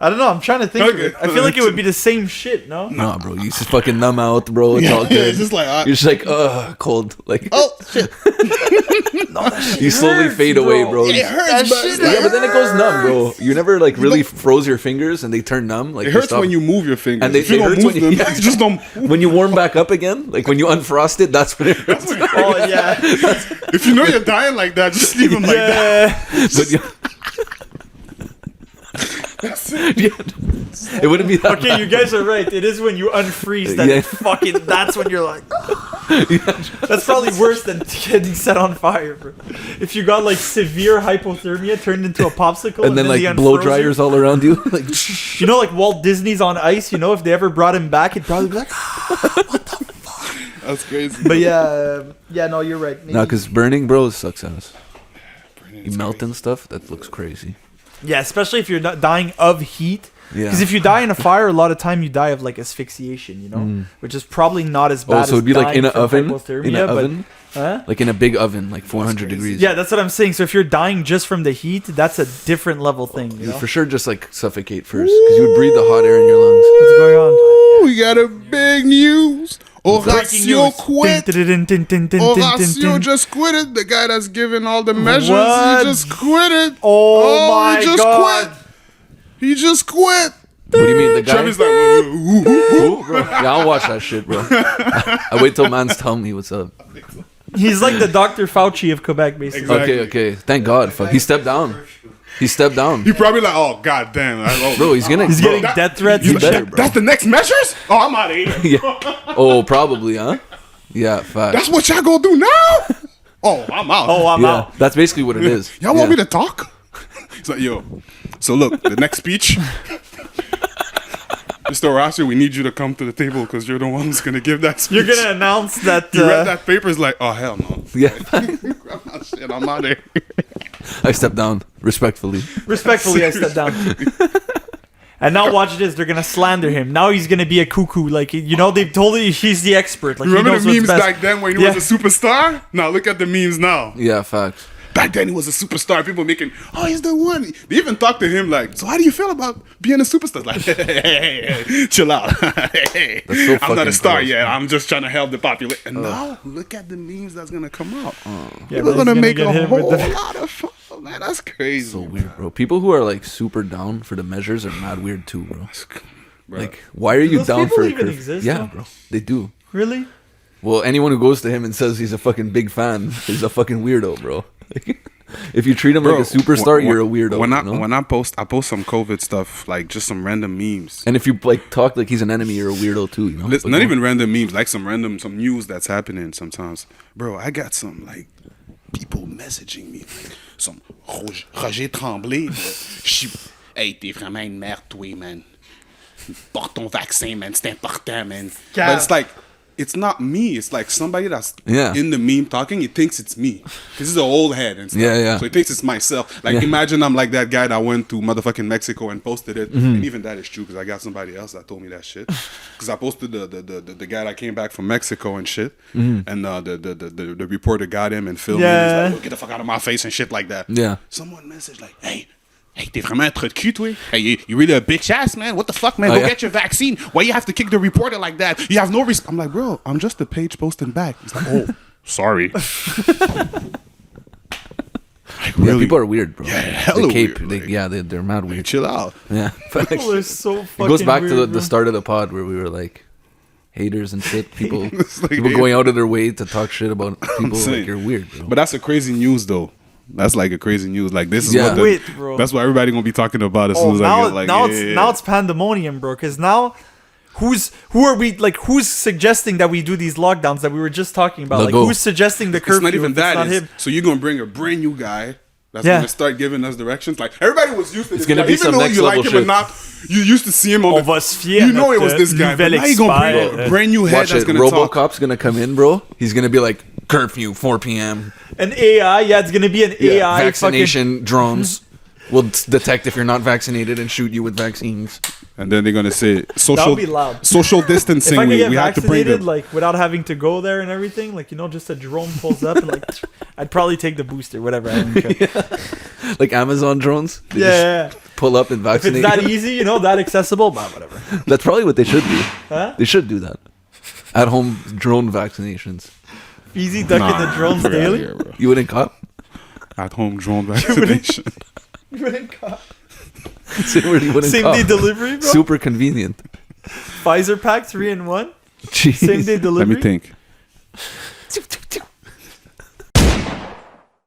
Speaker 2: I don't know. I'm trying to think of it. I feel like it would be the same shit, no?
Speaker 1: Nah, bro. You just fucking numb out, bro. It's all good.
Speaker 3: It's just like...
Speaker 1: You're just like, cold. Like,
Speaker 2: oh, shit.
Speaker 1: No, you slowly fade away, bro.
Speaker 3: It hurts,
Speaker 1: but then it goes numb, bro. You never, like, really froze your fingers and they turn numb. Like,
Speaker 3: it hurts when you move your fingers.
Speaker 1: And they
Speaker 3: don't
Speaker 1: hurt
Speaker 3: move them. You just don't move.
Speaker 1: When you warm back up again, like when you unfrost it, that's when it hurts.
Speaker 2: Oh, yeah.
Speaker 3: If you know you're dying like that, just leave them like that.
Speaker 1: But, it wouldn't be that
Speaker 2: okay,
Speaker 1: bad.
Speaker 2: you guys are right. It is when you unfreeze that that's when you're like that's probably worse than getting set on fire, bro. If you got like severe hypothermia turned into a popsicle
Speaker 1: and then like blow dryers all around you, like
Speaker 2: you know, like Walt Disney's on ice, you know, if they ever brought him back, he'd probably be like what the fuck.
Speaker 3: That's crazy.
Speaker 2: But yeah, no, you're right.
Speaker 1: No, because burning, bro, sucks ass. You melt and stuff, that looks crazy.
Speaker 2: Yeah, especially if you're not dying of heat.
Speaker 1: Yeah.
Speaker 2: Because if you die in a fire, a lot of time you die of like asphyxiation, you know, which is probably not as bad.
Speaker 1: So it'd be like in an oven,
Speaker 2: Huh?
Speaker 1: Like in a big oven, like 400 degrees.
Speaker 2: Yeah, that's what I'm saying. So if you're dying just from the heat, that's a different level thing. You know?
Speaker 1: For sure, just like suffocate first, because you would breathe the hot air in your lungs.
Speaker 2: What's going on?
Speaker 3: we got a big news. Horacio quit. Horacio just quitted. The guy that's giving all the measures, he just quitted.
Speaker 2: Oh my
Speaker 3: he just
Speaker 2: God.
Speaker 3: quit. He just quit.
Speaker 1: What do you mean, the guy?
Speaker 3: Trevy's like, ooh.
Speaker 1: Bro, yeah, I'll watch that shit, bro. I wait till man's tell me what's up.
Speaker 2: He's like the Dr. Fauci of Quebec, basically.
Speaker 3: Exactly.
Speaker 1: Okay. Thank God. Fuck. He stepped down. He
Speaker 3: probably like, oh god damn.
Speaker 1: Bro, he's getting
Speaker 2: death threats.
Speaker 1: He's better, bro.
Speaker 3: That's the next measures? Oh, I'm out of here.
Speaker 1: Yeah. Oh, probably, huh? Yeah, fact.
Speaker 3: That's what y'all gonna do now? Oh, I'm out.
Speaker 2: I'm out.
Speaker 1: That's basically what it is.
Speaker 3: Y'all want me to talk? He's like, yo. So look, the next speech. Mr. Horacio, we need you to come to the table because you're the one who's going to give that speech.
Speaker 2: You're going to announce that...
Speaker 3: You read that paper, it's like, oh, hell no.
Speaker 1: Yeah.
Speaker 3: I'm out there.
Speaker 1: I stepped down, respectfully.
Speaker 2: Respectfully, I stepped down. And now watch this, they're going to slander him. Now he's going to be a cuckoo. Like, you know, they've told him he's the expert. Like,
Speaker 3: remember
Speaker 2: he knows
Speaker 3: the memes
Speaker 2: what's best.
Speaker 3: back then when he was a superstar? Now look at the memes now.
Speaker 1: Yeah, fact.
Speaker 3: Back then he was a superstar. People making, oh, he's the one. They even talked to him like, so how do you feel about being a superstar? Like, hey, chill out.
Speaker 1: So
Speaker 3: I'm not a star
Speaker 1: gross,
Speaker 3: yet.
Speaker 1: man.
Speaker 3: I'm just trying to help the population. And now look at the memes that's gonna come out.
Speaker 2: Yeah,
Speaker 3: We're gonna make a whole
Speaker 2: the...
Speaker 3: lot of fun. Man, that's crazy.
Speaker 1: So weird, bro. People who are like super down for the measures are mad weird too, bro. Like, why are you
Speaker 2: Those
Speaker 1: down
Speaker 2: people
Speaker 1: for a
Speaker 2: even
Speaker 1: curve?
Speaker 2: exist,
Speaker 1: Yeah,
Speaker 2: though?
Speaker 1: bro. They do.
Speaker 2: Really?
Speaker 1: Well, anyone who goes to him and says he's a fucking big fan is a fucking weirdo, bro. If you treat him like a superstar, you're a weirdo.
Speaker 3: When I post some COVID stuff, like just some random memes.
Speaker 1: And if you like talk like he's an enemy, you're a weirdo too. You know,
Speaker 3: Listen, not even random memes, like some news that's happening sometimes. Bro, I got some like people messaging me, like some Roger Tremblay. Hey, t'es vraiment une merde, toi, man. Porte ton vaccin, man. C'est important, man. But it's like, it's not me. It's like somebody that's in the meme talking. He thinks it's me. This is an old head and stuff.
Speaker 1: Yeah.
Speaker 3: So he thinks it's myself. Like, imagine I'm like that guy that went to motherfucking Mexico and posted it.
Speaker 1: Mm-hmm.
Speaker 3: And even that is true because I got somebody else that told me that shit. Because I posted the guy that came back from Mexico and shit. Mm-hmm. And the reporter got him and filmed him. He's like, oh, get the fuck out of my face and shit like that.
Speaker 1: Yeah.
Speaker 3: Someone messaged like, hey, t'es vraiment un trou de cul, toi. Hey, you really a bitch ass, man. What the fuck, man? Go get your vaccine. Why you have to kick the reporter like that? You have no respect. I'm like, bro, I'm just a page posting back. He's like, oh, sorry. Like, really?
Speaker 1: Yeah, people are weird, bro.
Speaker 3: Yeah, hella
Speaker 1: cape,
Speaker 3: weird.
Speaker 1: They're mad weird.
Speaker 3: Chill out.
Speaker 1: Yeah.
Speaker 2: People are so fucking
Speaker 1: It goes back
Speaker 2: weird,
Speaker 1: to
Speaker 2: bro.
Speaker 1: the start of the pod where we were like haters and shit. People
Speaker 3: Like,
Speaker 1: people going out of their way to talk shit about people.
Speaker 3: saying.
Speaker 1: Like, you're weird, bro.
Speaker 3: But that's a crazy news, though. That's like a crazy news. Like, this is
Speaker 1: Yeah.
Speaker 3: what
Speaker 2: Wait, bro.
Speaker 3: that's what everybody gonna be talking about as soon as I get like,
Speaker 2: now it's pandemonium, bro. Because now, who are we? Like, who's suggesting that we do these lockdowns that we were just talking about?
Speaker 1: Let
Speaker 2: Like,
Speaker 1: go.
Speaker 2: who's suggesting the curfew?
Speaker 3: It's not even
Speaker 2: if it's
Speaker 3: that.
Speaker 2: not
Speaker 3: It's-
Speaker 2: him.
Speaker 3: So you're gonna bring a brand new guy that's
Speaker 2: Yeah.
Speaker 3: gonna start giving us directions. Like, everybody was used to this
Speaker 1: gonna
Speaker 3: guy.
Speaker 1: be
Speaker 3: Even
Speaker 1: some
Speaker 3: though
Speaker 1: next
Speaker 3: you like
Speaker 1: level
Speaker 3: him or
Speaker 1: shit.
Speaker 3: not, you used to see him on
Speaker 2: On va se fier
Speaker 3: you know it was
Speaker 2: notre
Speaker 3: this guy. But
Speaker 2: nouvelle
Speaker 3: now you're gonna bring
Speaker 2: expert.
Speaker 3: a brand new head
Speaker 1: Watch
Speaker 3: that's
Speaker 1: it.
Speaker 3: gonna talk.
Speaker 1: RoboCop's gonna come in, bro. He's gonna be like curfew 4 p.m.
Speaker 2: An AI, yeah, it's gonna be an AI
Speaker 1: Vaccination drones will detect if you're not vaccinated and shoot you with vaccines.
Speaker 3: And then they're gonna say social
Speaker 2: be loud.
Speaker 3: social
Speaker 2: If
Speaker 3: distancing.
Speaker 2: I could get
Speaker 3: we have to bring
Speaker 2: vaccinated,
Speaker 3: them.
Speaker 2: like without having to go there and everything, like just a drone pulls up and like, I'd probably take the booster, whatever. I don't care.
Speaker 1: Like Amazon drones. They
Speaker 2: Yeah.
Speaker 1: just pull up and
Speaker 2: If
Speaker 1: vaccinate.
Speaker 2: it's that easy, that accessible, but whatever.
Speaker 1: That's probably what they should do.
Speaker 2: Huh?
Speaker 1: They should do that. At home drone vaccinations.
Speaker 2: Easy ducking the drones
Speaker 3: Get outta
Speaker 2: daily.
Speaker 3: here, bro.
Speaker 1: You wouldn't cop?
Speaker 3: At home drone vaccination.
Speaker 1: You wouldn't
Speaker 2: Same
Speaker 1: cop.
Speaker 2: day delivery, bro.
Speaker 1: Super convenient.
Speaker 2: Pfizer pack 3-in-1.
Speaker 1: Jeez.
Speaker 2: Same day delivery.
Speaker 3: Let me think.